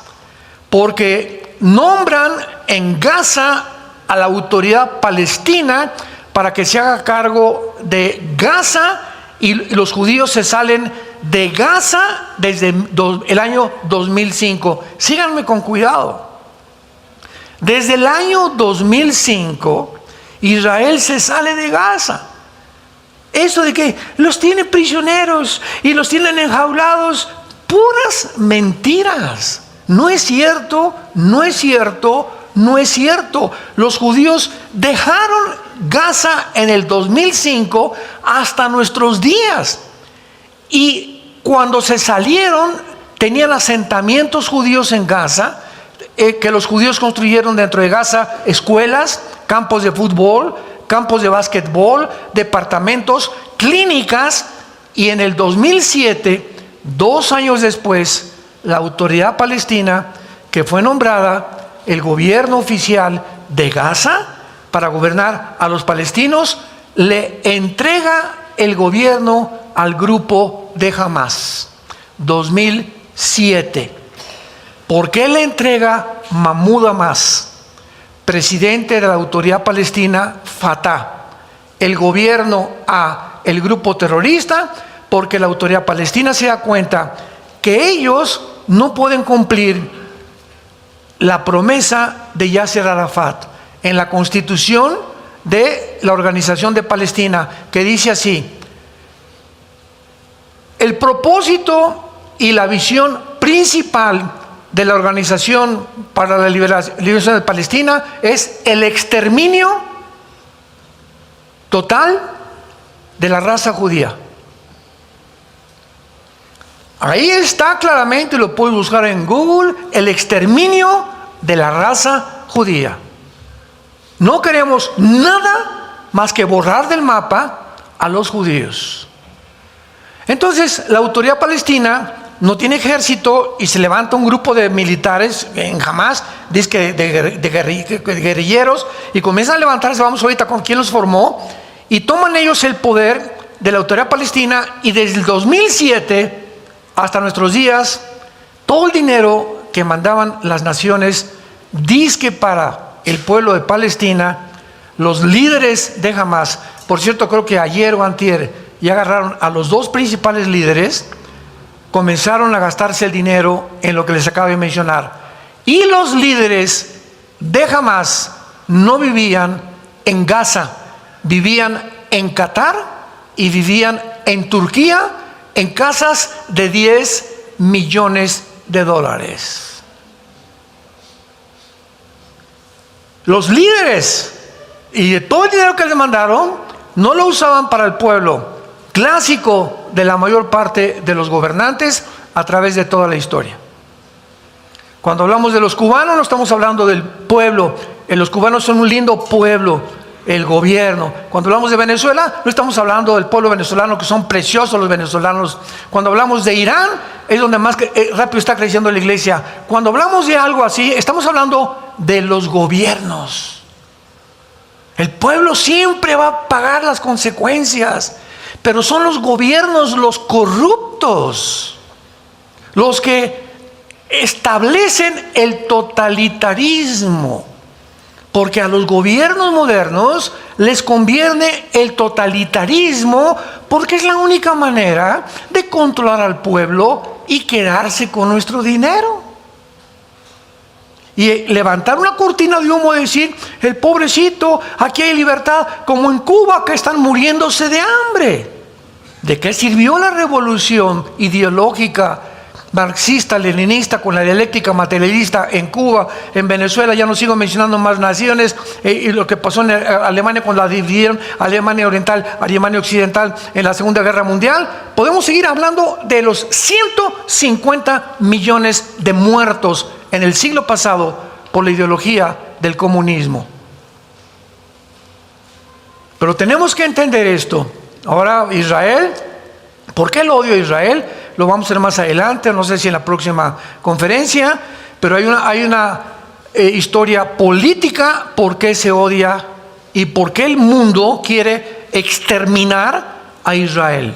porque nombran en Gaza a la autoridad palestina para que se haga cargo de Gaza, y los judíos se salen de Gaza desde el año 2005. Síganme con cuidado. Desde el año 2005, Israel se sale de Gaza. Eso de que los tiene prisioneros y los tienen enjaulados, puras mentiras. No es cierto, no es cierto, no es cierto. Los judíos dejaron Gaza en el 2005 hasta nuestros días. Y cuando se salieron, tenían asentamientos judíos en Gaza, que los judíos construyeron dentro de Gaza escuelas, campos de fútbol, campos de básquetbol, departamentos, clínicas. Y en el 2007, 2 años después, la autoridad palestina, que fue nombrada el gobierno oficial de Gaza para gobernar a los palestinos, le entrega el gobierno al grupo de Hamás. 2007. ¿Por qué le entrega Mahmoud Abbas, presidente de la autoridad palestina, Fatah, el gobierno a el grupo terrorista? Porque la autoridad palestina se da cuenta que ellos no pueden cumplir la promesa de Yasser Arafat en la constitución de la Organización de Palestina, que dice así: el propósito y la visión principal de la Organización para la Liberación de Palestina es el exterminio total de la raza judía. Ahí está claramente, lo puedes buscar en Google: el exterminio de la raza judía. No queremos nada más que borrar del mapa a los judíos. Entonces, la autoridad palestina no tiene ejército y se levanta un grupo de militares en Hamás, dice de guerrilleros, y comienzan a levantarse. Vamos ahorita con quién los formó, y toman ellos el poder de la autoridad palestina. Y desde el 2007 hasta nuestros días, todo el dinero que mandaban las naciones dizque para el pueblo de Palestina, los líderes de Hamás, por cierto, creo que ayer o antier ya agarraron a los 2 principales líderes, comenzaron a gastarse el dinero en lo que les acabo de mencionar. Y los líderes de Hamás no vivían en Gaza, vivían en Qatar y vivían en Turquía, en casas de $10 millones. Los líderes, y de todo el dinero que les mandaron, no lo usaban para el pueblo, clásico de la mayor parte de los gobernantes a través de toda la historia. Cuando hablamos de los cubanos, no estamos hablando del pueblo. Los cubanos son un lindo pueblo, el gobierno. Cuando hablamos de Venezuela, no estamos hablando del pueblo venezolano, que son preciosos los venezolanos. Cuando hablamos de Irán, es donde más rápido está creciendo la iglesia. Cuando hablamos de algo así, estamos hablando de los gobiernos. El pueblo siempre va a pagar las consecuencias, pero son los gobiernos los corruptos los que establecen el totalitarismo, porque a los gobiernos modernos les conviene el totalitarismo, porque es la única manera de controlar al pueblo y quedarse con nuestro dinero. Y levantar una cortina de humo y decir: el pobrecito, aquí hay libertad, como en Cuba, que están muriéndose de hambre. ¿De qué sirvió la revolución ideológica marxista, leninista, con la dialéctica materialista en Cuba, en Venezuela, ya no sigo mencionando más naciones, y lo que pasó en Alemania cuando la dividieron, Alemania Oriental, Alemania Occidental en la Segunda Guerra Mundial. Podemos seguir hablando de los 150 millones de muertos en el siglo pasado por la ideología del comunismo. Pero tenemos que entender esto. Ahora Israel, ¿por qué el odio a Israel? Lo vamos a hacer más adelante, no sé si en la próxima conferencia, pero hay una historia política por qué se odia y por qué el mundo quiere exterminar a Israel.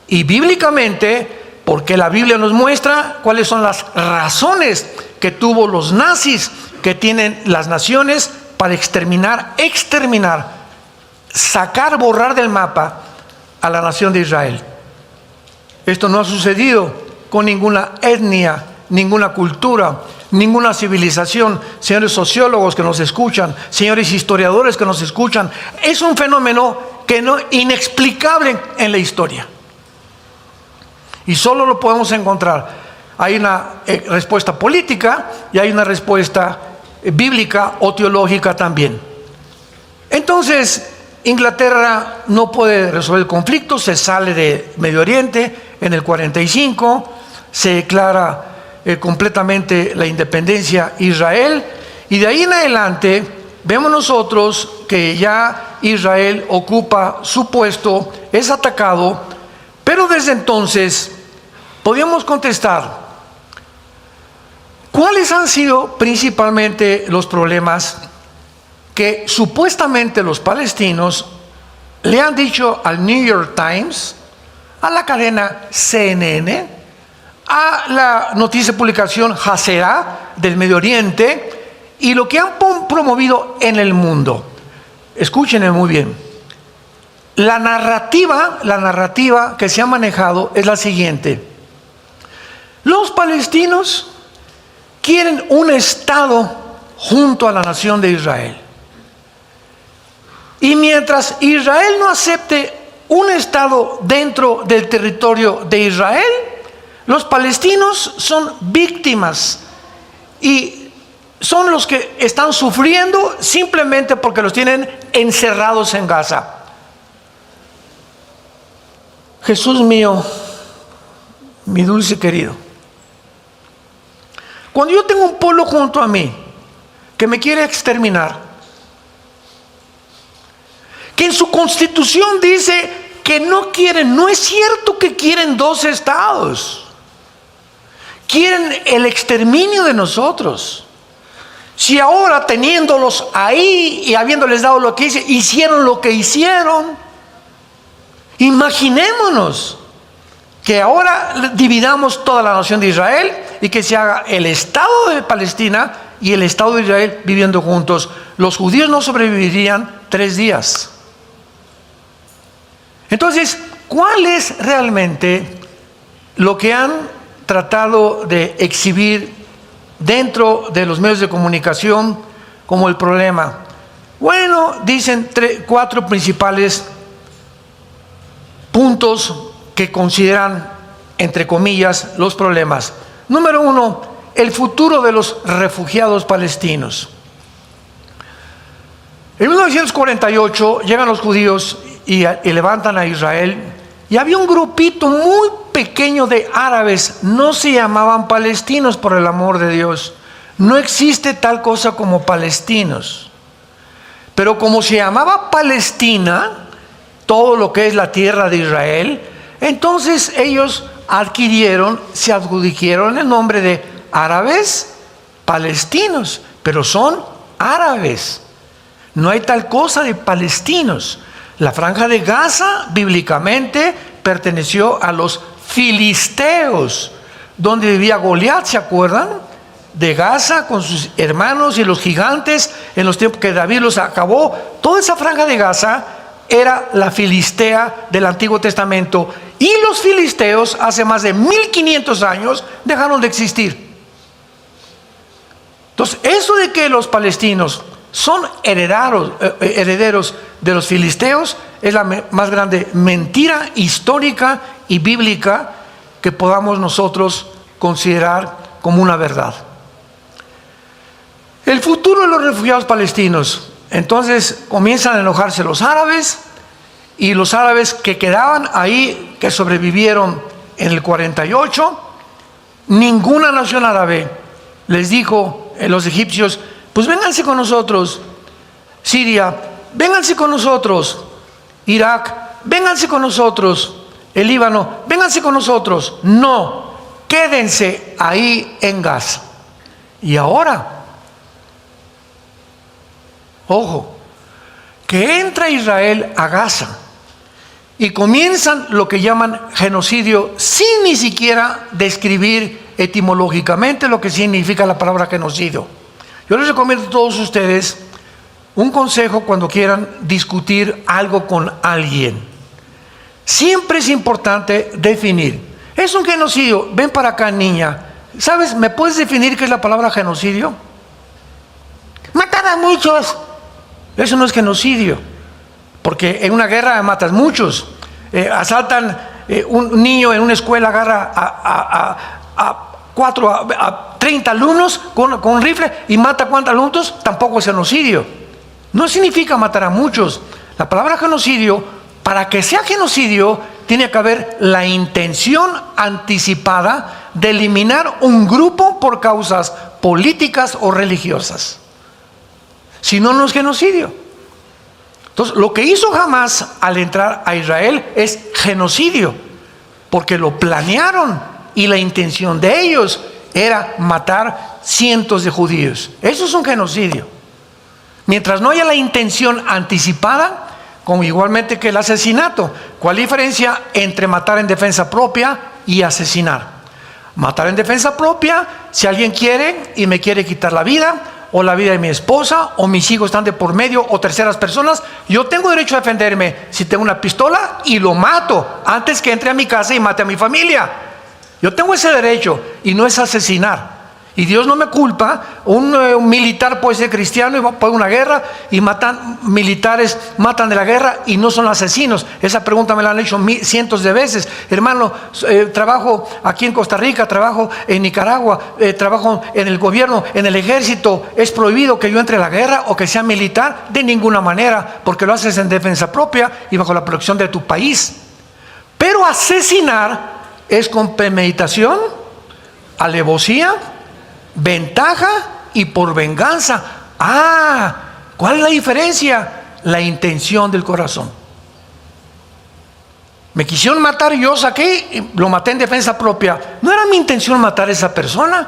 Y bíblicamente, porque la Biblia nos muestra cuáles son las razones que tuvo los nazis, que tienen las naciones para exterminar, sacar, borrar del mapa a la nación de Israel. Esto no ha sucedido con ninguna etnia, ninguna cultura, ninguna civilización. Señores sociólogos que nos escuchan, señores historiadores que nos escuchan, es un fenómeno inexplicable en la historia. Y solo lo podemos encontrar. Hay una respuesta política y hay una respuesta bíblica o teológica también. Entonces, Inglaterra no puede resolver el conflicto, se sale de Medio Oriente en el 45, se declara completamente la independencia Israel, y de ahí en adelante vemos nosotros que ya Israel ocupa su puesto, es atacado, pero desde entonces podemos contestar cuáles han sido principalmente los problemas que supuestamente los palestinos le han dicho al New York Times, a la cadena CNN, a la noticia de publicación Hazara del Medio Oriente y lo que han promovido en el mundo. Escúchenme muy bien. La narrativa que se ha manejado es la siguiente: los palestinos quieren un Estado junto a la nación de Israel. Y mientras Israel no acepte un Estado dentro del territorio de Israel, los palestinos son víctimas y son los que están sufriendo simplemente porque los tienen encerrados en Gaza. Jesús mío, mi dulce querido, cuando yo tengo un pueblo junto a mí que me quiere exterminar, que en su constitución dice que no quieren, no es cierto que quieren dos estados, quieren el exterminio de nosotros. Si ahora teniéndolos ahí y habiéndoles dado lo que hicieron lo que hicieron, imaginémonos que ahora dividamos toda la nación de Israel y que se haga el Estado de Palestina y el Estado de Israel viviendo juntos. Los judíos no sobrevivirían 3 días. Entonces, ¿cuál es realmente lo que han tratado de exhibir dentro de los medios de comunicación como el problema? Bueno, dicen 4 principales puntos que consideran, entre comillas, los problemas. Número 1, el futuro de los refugiados palestinos. En 1948 llegan los judíos y levantan a Israel, y había un grupito muy pequeño de árabes, no se llamaban palestinos, por el amor de Dios, no existe tal cosa como palestinos, pero como se llamaba Palestina, todo lo que es la tierra de Israel, entonces ellos se adjudicaron el nombre de árabes palestinos, pero son árabes, no hay tal cosa de palestinos. La franja de Gaza, bíblicamente, perteneció a los filisteos, donde vivía Goliat, ¿se acuerdan? De Gaza con sus hermanos y los gigantes, en los tiempos que David los acabó. Toda esa franja de Gaza era la filistea del Antiguo Testamento. Y los filisteos, hace más de 1500 años, dejaron de existir. Entonces, eso de que los palestinos son herederos de los filisteos es la más grande mentira histórica y bíblica que podamos nosotros considerar como una verdad. El futuro de los refugiados palestinos. Entonces comienzan a enojarse los árabes, y los árabes que quedaban ahí, que sobrevivieron en el 48, ninguna nación árabe les dijo a los egipcios: pues vénganse con nosotros. Siria, vénganse con nosotros. Irak, vénganse con nosotros. El Líbano, vénganse con nosotros. No, quédense ahí en Gaza. Y ahora, ojo, que entra Israel a Gaza y comienzan lo que llaman genocidio, sin ni siquiera describir etimológicamente lo que significa la palabra genocidio. Yo les recomiendo a todos ustedes un consejo cuando quieran discutir algo con alguien. Siempre es importante definir. Es un genocidio. Ven para acá, niña. ¿Sabes? ¿Me puedes definir qué es la palabra genocidio? Matar a muchos. Eso no es genocidio, porque en una guerra matas muchos. Asaltan un niño en una escuela, agarra a 30 alumnos con un rifle y mata a ¿cuántos alumnos? Tampoco es genocidio. No significa matar a muchos. La palabra genocidio, para que sea genocidio, tiene que haber la intención anticipada de eliminar un grupo por causas políticas o religiosas. Si no, no es genocidio. Entonces, lo que hizo Hamás al entrar a Israel es genocidio, porque lo planearon y la intención de ellos era matar cientos de judíos. Eso es un genocidio. Mientras no haya la intención anticipada, como igualmente que el asesinato. ¿Cuál diferencia entre matar en defensa propia y asesinar? Matar en defensa propia, si alguien quiere y me quiere quitar la vida, o la vida de mi esposa, o mis hijos están de por medio, o terceras personas, yo tengo derecho a defenderme si tengo una pistola y lo mato antes que entre a mi casa y mate a mi familia. Yo tengo ese derecho, y no es asesinar. Y Dios no me culpa. Un militar puede ser cristiano y va a una guerra y militares matan de la guerra y no son asesinos. Esa pregunta me la han hecho cientos de veces. Hermano, trabajo aquí en Costa Rica, trabajo en Nicaragua, trabajo en el gobierno, en el ejército. ¿Es prohibido que yo entre a la guerra o que sea militar? De ninguna manera, porque lo haces en defensa propia y bajo la protección de tu país. Pero asesinar es con premeditación, alevosía, ventaja y por venganza. ¿Cuál es la diferencia? La intención del corazón. Me quisieron matar y yo saqué y lo maté en defensa propia. No era mi intención matar a esa persona.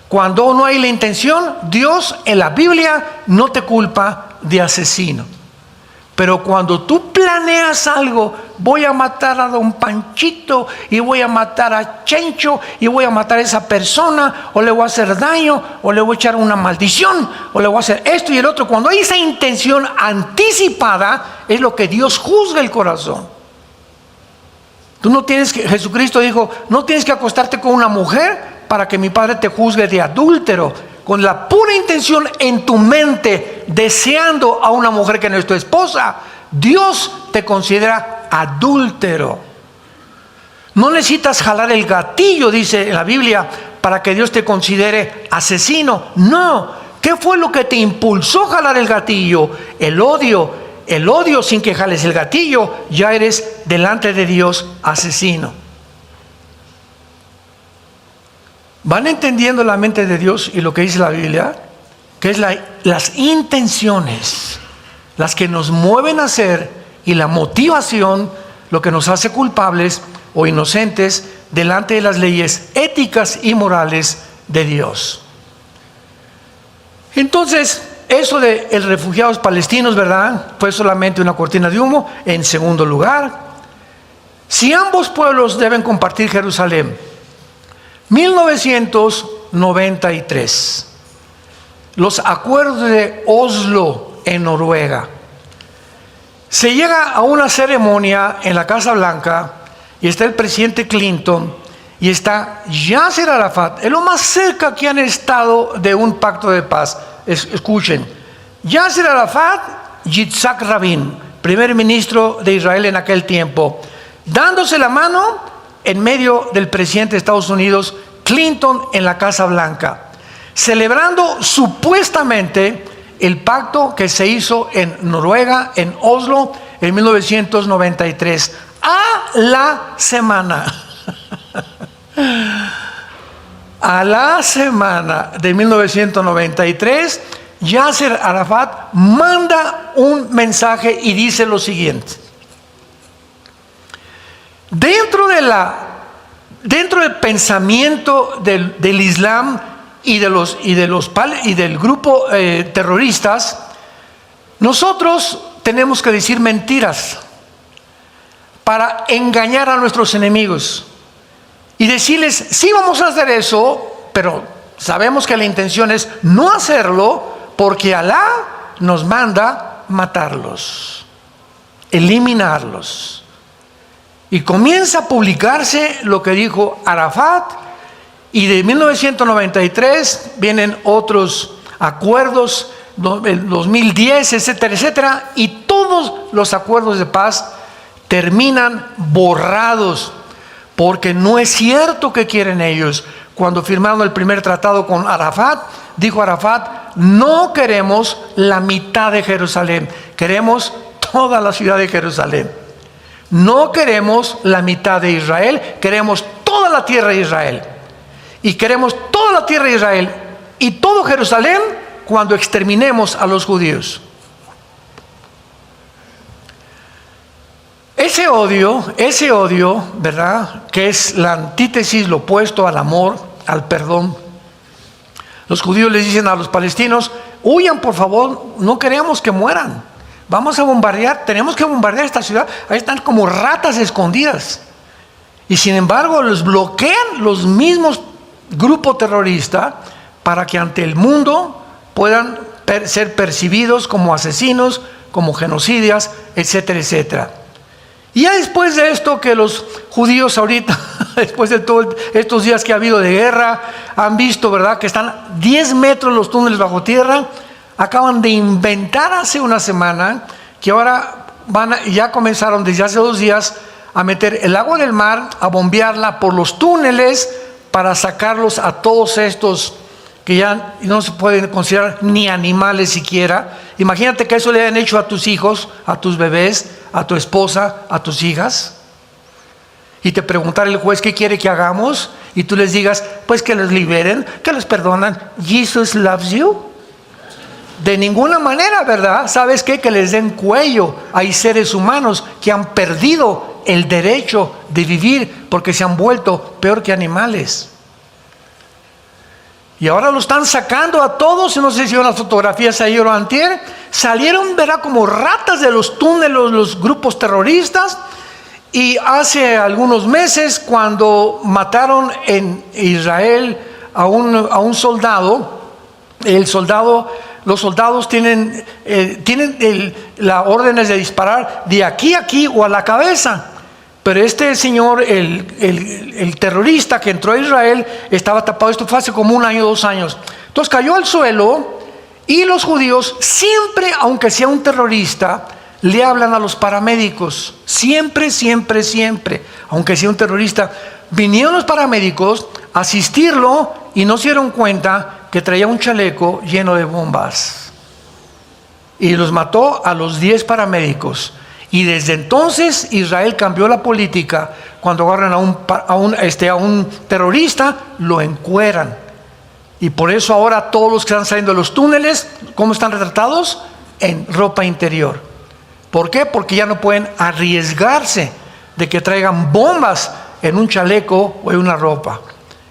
Cuando no hay la intención, Dios en la Biblia no te culpa de asesino. Pero cuando tú planeas algo, voy a matar a don Panchito y voy a matar a Chencho y voy a matar a esa persona, o le voy a hacer daño, o le voy a echar una maldición, o le voy a hacer esto y el otro. Cuando hay esa intención anticipada, es lo que Dios juzga el corazón. Tú no tienes que, Jesucristo dijo, no tienes que acostarte con una mujer para que mi Padre te juzgue de adúltero. Con la pura intención en tu mente, deseando a una mujer que no es tu esposa, Dios te considera adúltero. No necesitas jalar el gatillo, dice en la Biblia, para que Dios te considere asesino. No. ¿Qué fue lo que te impulsó a jalar el gatillo? El odio. El odio, sin que jales el gatillo, ya eres delante de Dios asesino. ¿Van entendiendo la mente de Dios y lo que dice la Biblia? Que es las intenciones, las que nos mueven a hacer, y la motivación, lo que nos hace culpables o inocentes delante de las leyes éticas y morales de Dios. Entonces, eso de los refugiados palestinos, ¿verdad?, fue solamente una cortina de humo. En segundo lugar, si ambos pueblos deben compartir Jerusalén, 1993, los acuerdos de Oslo en Noruega. Se llega a una ceremonia en la Casa Blanca y está el presidente Clinton y está Yasser Arafat. Es lo más cerca que han estado de un pacto de paz. Escuchen, Yasser Arafat, Yitzhak Rabin, primer ministro de Israel en aquel tiempo, dándose la mano en medio del presidente de Estados Unidos, Clinton en la Casa Blanca, celebrando supuestamente el pacto que se hizo en Noruega, en Oslo, en 1993. A la semana, a la semana de 1993, Yasser Arafat manda un mensaje y dice lo siguiente: dentro del pensamiento del Islam y del grupo terroristas, nosotros tenemos que decir mentiras para engañar a nuestros enemigos y decirles, sí vamos a hacer eso, pero sabemos que la intención es no hacerlo porque Alá nos manda matarlos, eliminarlos. Y comienza a publicarse lo que dijo Arafat, y de 1993 vienen otros acuerdos, el 2010, etcétera, etcétera, y todos los acuerdos de paz terminan borrados, porque no es cierto que quieren ellos. Cuando firmaron el primer tratado con Arafat, dijo Arafat, no queremos la mitad de Jerusalén, queremos toda la ciudad de Jerusalén. No queremos la mitad de Israel, queremos toda la tierra de Israel. Y queremos toda la tierra de Israel y todo Jerusalén cuando exterminemos a los judíos. Ese odio, ¿verdad?, que es la antítesis, lo opuesto al amor, al perdón. Los judíos les dicen a los palestinos, huyan por favor, no queremos que mueran. Vamos a bombardear, tenemos que bombardear esta ciudad. Ahí están como ratas escondidas. Y sin embargo los bloquean los mismos grupos terroristas para que ante el mundo puedan ser percibidos como asesinos, como genocidas, etcétera, etcétera. Y ya después de esto, que los judíos ahorita, después de todos estos días que ha habido de guerra, han visto, ¿verdad?, que están 10 metros los túneles bajo tierra. Acaban de inventar hace una semana que ahora ya comenzaron desde hace 2 días a meter el agua del mar, a bombearla por los túneles para sacarlos a todos estos que ya no se pueden considerar ni animales siquiera. Imagínate que eso le hayan hecho a tus hijos, a tus bebés, a tu esposa, a tus hijas. Y te preguntara el juez qué quiere que hagamos y tú les digas, pues que los liberen, que los perdonan. Jesus loves you. De ninguna manera, ¿verdad? ¿Sabes qué? Que les den cuello. Hay seres humanos que han perdido el derecho de vivir porque se han vuelto peor que animales. Y ahora lo están sacando a todos. No sé si vieron las fotografías ayer o antier. Salieron, ¿verdad?, como ratas de los túneles los grupos terroristas. Y hace algunos meses, cuando mataron en Israel a un soldado, los soldados tienen las órdenes de disparar de aquí a aquí o a la cabeza. Pero este señor, el terrorista que entró a Israel, estaba tapado. Esto fue hace como 1 año, 2 años. Entonces cayó al suelo y los judíos siempre, aunque sea un terrorista, le hablan a los paramédicos. Siempre, siempre, siempre. Aunque sea un terrorista, vinieron los paramédicos a asistirlo y no se dieron cuenta que traía un chaleco lleno de bombas. Y los mató a los 10 paramédicos. Y desde entonces Israel cambió la política. Cuando agarran a un terrorista, lo encueran. Y por eso ahora todos los que están saliendo de los túneles, ¿cómo están retratados? En ropa interior. ¿Por qué? Porque ya no pueden arriesgarse de que traigan bombas en un chaleco o en una ropa.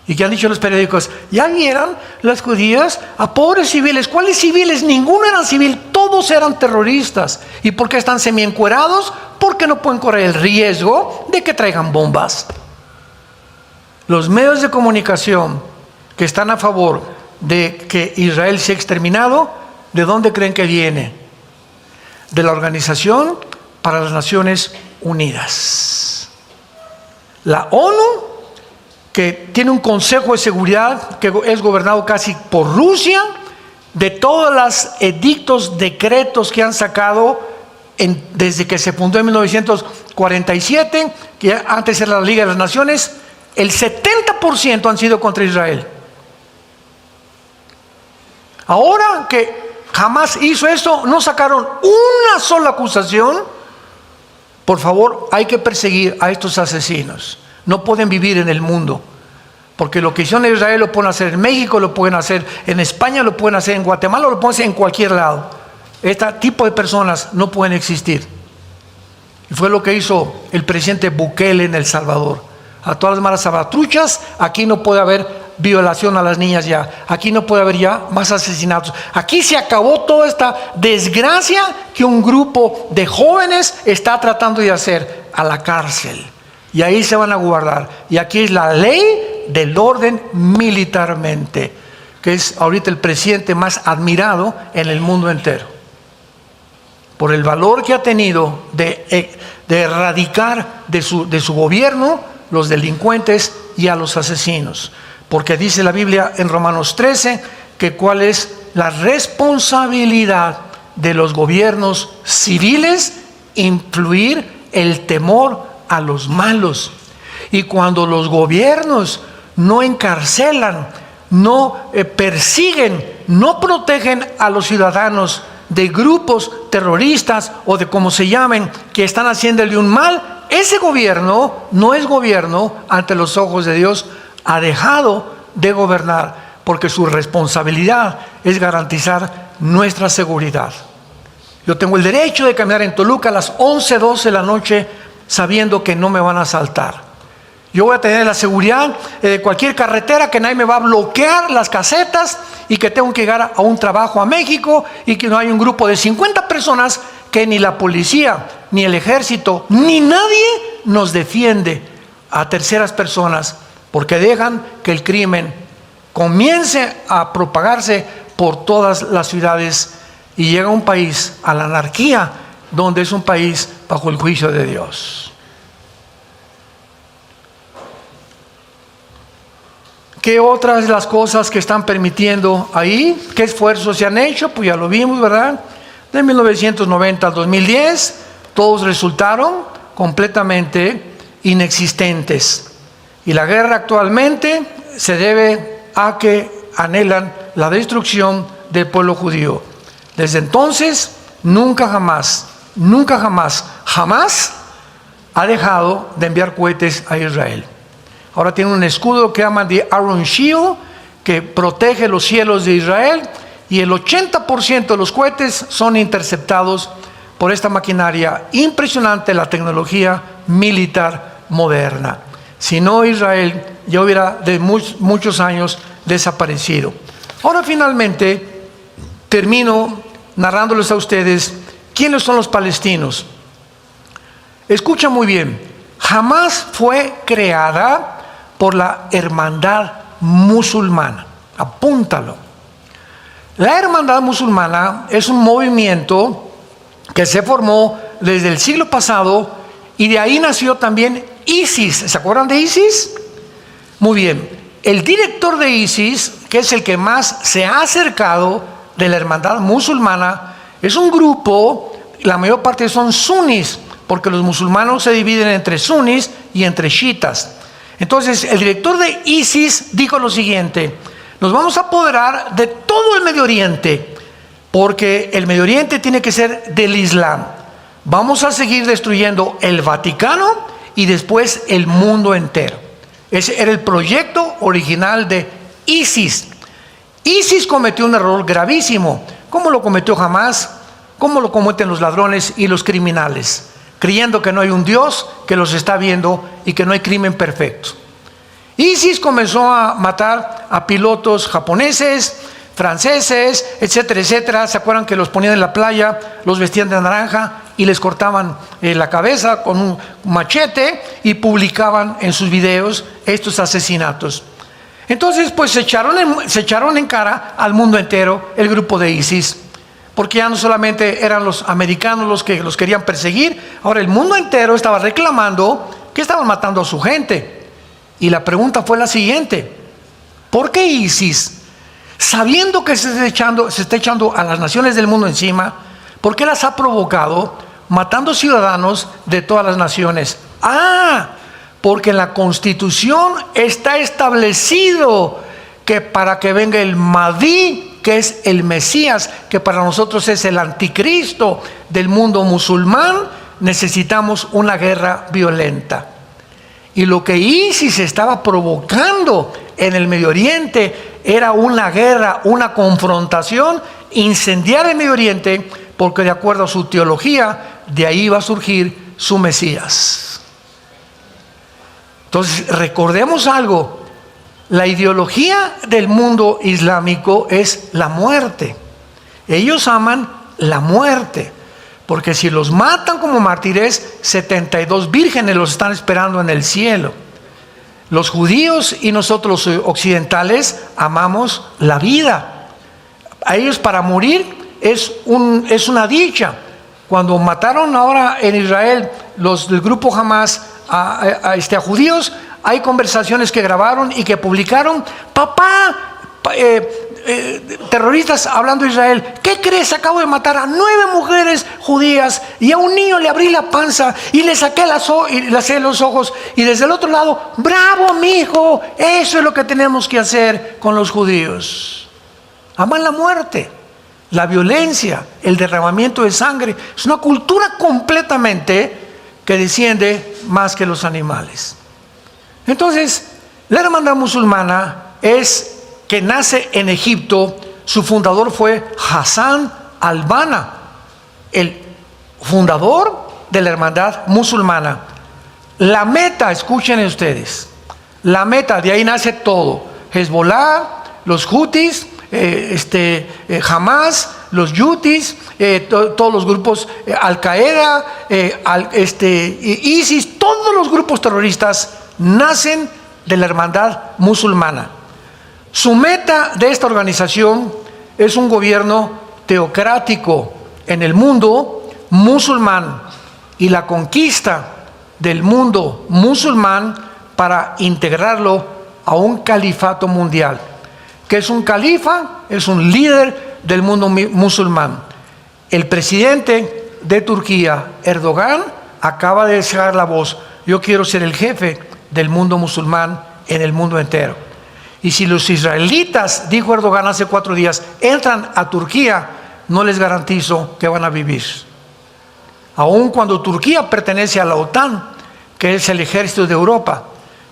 ¿Y qué han dicho los periódicos? Ya vieron las judías a pobres civiles. ¿Cuáles civiles? Ninguno era civil, todos eran terroristas. ¿Y por qué están semiencuerados? Porque no pueden correr el riesgo de que traigan bombas. Los medios de comunicación que están a favor de que Israel sea exterminado, ¿de dónde creen que viene? De la Organización para las Naciones Unidas. La ONU, que tiene un consejo de seguridad que es gobernado casi por Rusia, de todos los edictos, decretos que han sacado desde que se fundó en 1947, que antes era la Liga de las Naciones, el 70% 90% han sido contra Israel. Ahora que Hamás hizo esto, no sacaron una sola acusación. Por favor, hay que perseguir a estos asesinos. No pueden vivir en el mundo, porque lo que hicieron en Israel lo pueden hacer en México, lo pueden hacer en España, lo pueden hacer en Guatemala, lo pueden hacer en cualquier lado. Este tipo de personas no pueden existir. Y fue lo que hizo el presidente Bukele en El Salvador. A todas las malas salvatruchas, aquí no puede haber violación a las niñas ya. Aquí no puede haber ya más asesinatos. Aquí se acabó toda esta desgracia que un grupo de jóvenes está tratando de hacer, a la cárcel. Y ahí se van a guardar. Y aquí es la ley del orden militarmente, que es ahorita el presidente más admirado en el mundo entero, por el valor que ha tenido de erradicar de su gobierno los delincuentes y a los asesinos. Porque dice la Biblia en Romanos 13 que cuál es la responsabilidad de los gobiernos civiles: influir el temor a los malos. Y cuando los gobiernos no encarcelan, no persiguen, no protegen a los ciudadanos de grupos terroristas o de como se llamen, que están haciéndole un mal, ese gobierno no es gobierno ante los ojos de Dios. Ha dejado de gobernar, porque su responsabilidad es garantizar nuestra seguridad. Yo tengo el derecho de caminar en Toluca a las 11, 12 de la noche sabiendo que no me van a asaltar. Yo voy a tener la seguridad de cualquier carretera, que nadie me va a bloquear las casetas, y que tengo que llegar a un trabajo a México y que no hay un grupo de 50 personas que ni la policía, ni el ejército, ni nadie nos defiende a terceras personas, porque dejan que el crimen comience a propagarse por todas las ciudades y llega a un país, a la anarquía, donde es un país bajo el juicio de Dios. ¿Qué otras de las cosas que están permitiendo ahí? ¿Qué esfuerzos se han hecho? Pues ya lo vimos, ¿verdad? De 1990 al 2010, todos resultaron completamente inexistentes. Y la guerra actualmente se debe a que anhelan la destrucción del pueblo judío. Desde entonces, jamás ha dejado de enviar cohetes a Israel. Ahora tiene un escudo que llaman de Iron Shield, que protege los cielos de Israel, y el 80% de los cohetes son interceptados por esta maquinaria impresionante, la tecnología militar moderna. Si no, Israel ya hubiera de muchos años desaparecido. Ahora finalmente termino narrándoles a ustedes quiénes son los palestinos. Escucha muy bien, jamás fue creada por la hermandad musulmana. Apúntalo. La hermandad musulmana es un movimiento que se formó desde el siglo pasado, y de ahí nació también ISIS. ¿Se acuerdan de ISIS? Muy bien. El director de ISIS, que es el que más se ha acercado de la hermandad musulmana, es un grupo, la mayor parte son sunis, porque los musulmanes se dividen entre sunis y entre chiitas. Entonces, el director de ISIS dijo lo siguiente: nos vamos a apoderar de todo el Medio Oriente, porque el Medio Oriente tiene que ser del Islam. Vamos a seguir destruyendo el Vaticano y después el mundo entero. Ese era el proyecto original de ISIS. ISIS cometió un error gravísimo, como lo cometió Hamás, como lo cometen los ladrones y los criminales, creyendo que no hay un Dios que los está viendo y que no hay crimen perfecto. ISIS comenzó a matar a pilotos japoneses, franceses, etcétera, etcétera. ¿Se acuerdan que los ponían en la playa, los vestían de naranja y les cortaban la cabeza con un machete y publicaban en sus videos estos asesinatos? Entonces, pues se echaron en cara al mundo entero el grupo de ISIS, porque ya no solamente eran los americanos los que los querían perseguir, ahora el mundo entero estaba reclamando que estaban matando a su gente. Y la pregunta fue la siguiente: ¿por qué ISIS, sabiendo que se está echando a las naciones del mundo encima, por qué las ha provocado matando ciudadanos de todas las naciones? porque en la Constitución está establecido que para que venga el Mahdi, que es el Mesías, que para nosotros es el anticristo del mundo musulmán, necesitamos una guerra violenta. Y lo que ISIS estaba provocando en el Medio Oriente era una guerra, una confrontación, incendiar el Medio Oriente, porque de acuerdo a su teología, de ahí va a surgir su Mesías. Entonces, recordemos algo: la ideología del mundo islámico es la muerte. Ellos aman la muerte, porque si los matan como mártires, 72 vírgenes los están esperando en el cielo. Los judíos y nosotros los occidentales amamos la vida. A ellos para morir es una dicha. Cuando mataron ahora en Israel los del grupo Hamas a judíos, hay conversaciones que grabaron y que publicaron. Terroristas hablando de Israel, ¿qué crees? Acabo de matar a 9 mujeres judías y a un niño le abrí la panza y le saqué los ojos. Y desde el otro lado, bravo mijo, eso es lo que tenemos que hacer con los judíos. Aman la muerte, la violencia, el derramamiento de sangre. Es una cultura completamente que desciende más que los animales. Entonces, la hermandad musulmana es que nace en Egipto. Su fundador fue Hassan al-Banna, el fundador de la hermandad musulmana. La meta, escuchen ustedes, la meta, de ahí nace todo: Hezbollah, los Houthis, Hamas, los Yutis, todos los grupos, Al-Qaeda, ISIS, todos los grupos terroristas nacen de la hermandad musulmana. Su meta de esta organización es un gobierno teocrático en el mundo musulmán y la conquista del mundo musulmán para integrarlo a un califato mundial. ¿Qué es un califa? Es un líder del mundo musulmán. El presidente de Turquía, Erdogan, acaba de dejar la voz: yo quiero ser el jefe del mundo musulmán en el mundo entero. Y si los israelitas, dijo Erdogan hace 4 días, entran a Turquía, no les garantizo que van a vivir. Aun cuando Turquía pertenece a la OTAN, que es el ejército de Europa.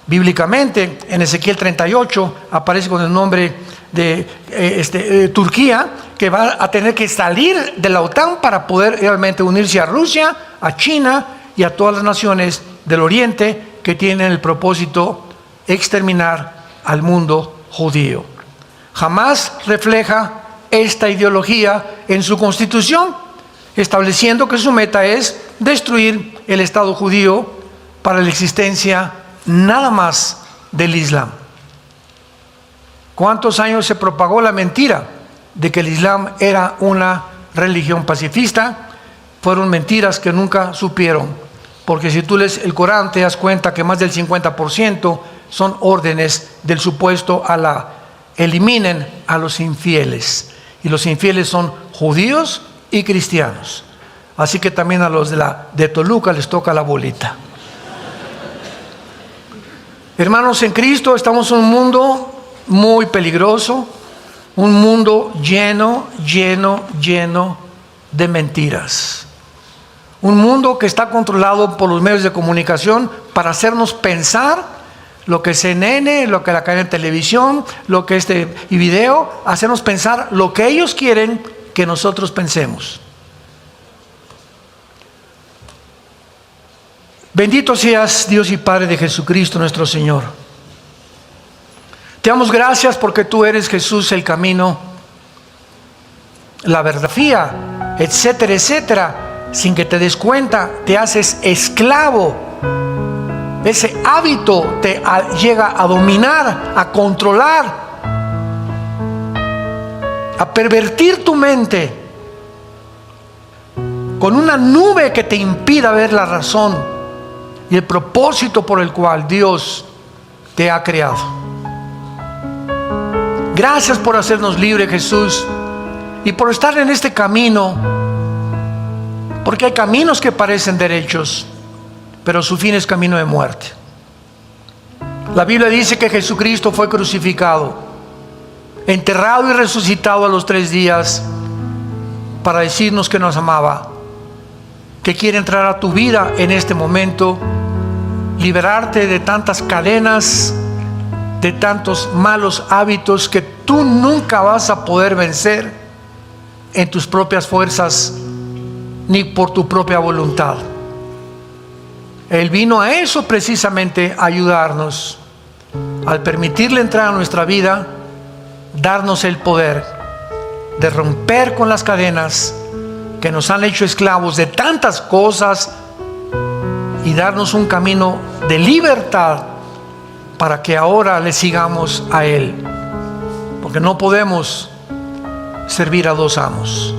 Bíblicamente, en Ezequiel 38, aparece con el nombre de Turquía, que va a tener que salir de la OTAN para poder realmente unirse a Rusia, a China y a todas las naciones del Oriente que tienen el propósito de exterminar al mundo judío. Jamás refleja esta ideología en su constitución, estableciendo que su meta es destruir el Estado judío para la existencia nada más del Islam. ¿Cuántos años se propagó la mentira de que el Islam era una religión pacifista? Fueron mentiras que nunca supieron, porque si tú lees el Corán te das cuenta que más del 50% son órdenes del supuesto Alá. Eliminen a los infieles, y los infieles son judíos y cristianos. Así que también a los de Toluca les toca la bolita. Hermanos en Cristo, estamos en un mundo muy peligroso, un mundo lleno de mentiras. Un mundo que está controlado por los medios de comunicación para hacernos pensar lo que CNN, lo que la cadena de televisión, lo que y video, hacernos pensar lo que ellos quieren que nosotros pensemos. Bendito seas, Dios y Padre de Jesucristo nuestro Señor. Te damos gracias porque tú eres, Jesús, el camino, la verdad, etcétera, etcétera. Sin que te des cuenta, te haces esclavo. Ese hábito te llega a dominar, a controlar, a pervertir tu mente con una nube que te impida ver la razón y el propósito por el cual Dios te ha creado. Gracias por hacernos libres, Jesús, y por estar en este camino, porque hay caminos que parecen derechos, pero su fin es camino de muerte. La Biblia dice que Jesucristo fue crucificado, enterrado y resucitado a los 3 días para decirnos que nos amaba, que quiere entrar a tu vida en este momento, liberarte de tantas cadenas, de tantos malos hábitos que tú nunca vas a poder vencer en tus propias fuerzas ni por tu propia voluntad. Él vino a eso precisamente, a ayudarnos, al permitirle entrar a nuestra vida, darnos el poder de romper con las cadenas que nos han hecho esclavos de tantas cosas y darnos un camino de libertad para que ahora le sigamos a Él, porque no podemos servir a 2 amos.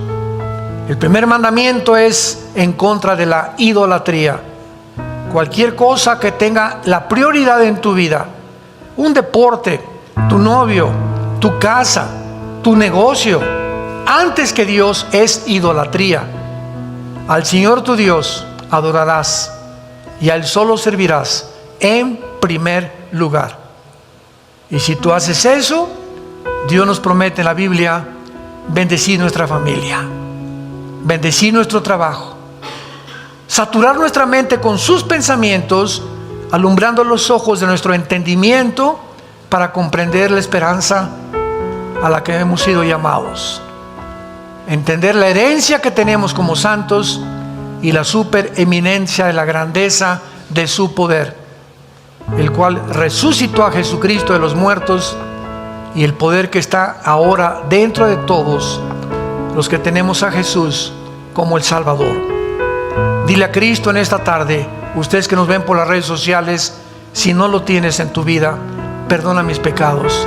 El primer mandamiento es en contra de la idolatría. Cualquier cosa que tenga la prioridad en tu vida, un deporte, tu novio, tu casa, tu negocio, antes que Dios, es idolatría. Al Señor tu Dios adorarás y a Él solo servirás en primer lugar. Y si tú haces eso, Dios nos promete en la Biblia bendecir nuestra familia, bendecir nuestro trabajo, saturar nuestra mente con sus pensamientos, alumbrando los ojos de nuestro entendimiento para comprender la esperanza a la que hemos sido llamados, entender la herencia que tenemos como santos y la supereminencia de la grandeza de su poder, el cual resucitó a Jesucristo de los muertos, y el poder que está ahora dentro de todos los que tenemos a Jesús como el Salvador. Dile a Cristo en esta tarde, ustedes que nos ven por las redes sociales, si no lo tienes en tu vida, perdona mis pecados,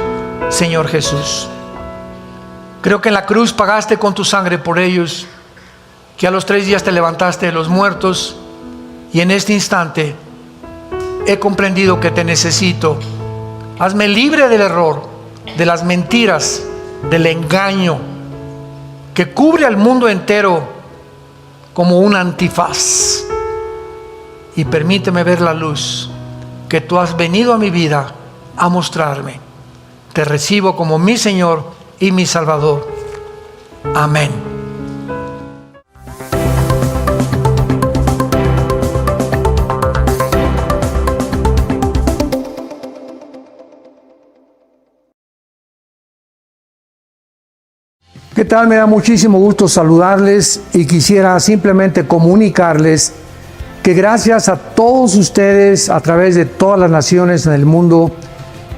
Señor Jesús. Creo que en la cruz pagaste con tu sangre por ellos, que a los 3 días te levantaste de los muertos, y en este instante he comprendido que te necesito. Hazme libre del error, de las mentiras, del engaño que cubre al mundo entero como un antifaz, y permíteme ver la luz que tú has venido a mi vida a mostrarme. Te recibo como mi Señor y mi Salvador. Amén. ¿Qué tal? Me da muchísimo gusto saludarles y quisiera simplemente comunicarles que gracias a todos ustedes a través de todas las naciones en el mundo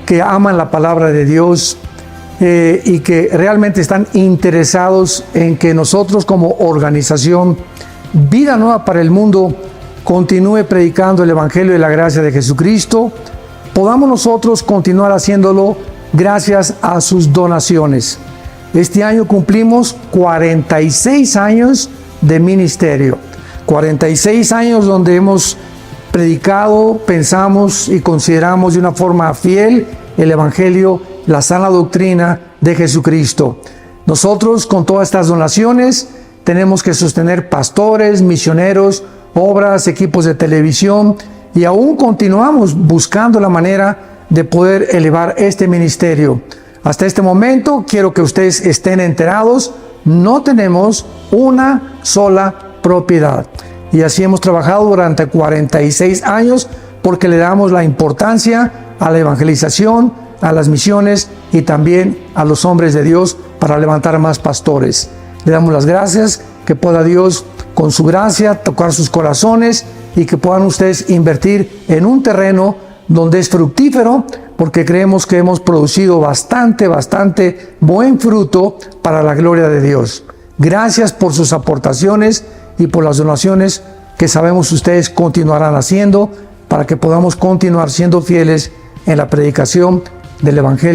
que aman la palabra de Dios y que realmente están interesados en que nosotros como organización Vida Nueva para el Mundo continúe predicando el Evangelio de la gracia de Jesucristo, podamos nosotros continuar haciéndolo gracias a sus donaciones. Este año cumplimos 46 años de ministerio, 46 años donde hemos predicado, pensamos y consideramos de una forma fiel el Evangelio, la sana doctrina de Jesucristo. Nosotros con todas estas donaciones tenemos que sostener pastores, misioneros, obras, equipos de televisión, y aún continuamos buscando la manera de poder elevar este ministerio. Hasta este momento, quiero que ustedes estén enterados, no tenemos una sola propiedad. Y así hemos trabajado durante 46 años porque le damos la importancia a la evangelización, a las misiones y también a los hombres de Dios para levantar más pastores. Le damos las gracias, que pueda Dios con su gracia tocar sus corazones y que puedan ustedes invertir en un terreno donde es fructífero, porque creemos que hemos producido bastante buen fruto para la gloria de Dios. Gracias por sus aportaciones y por las donaciones que sabemos ustedes continuarán haciendo para que podamos continuar siendo fieles en la predicación del Evangelio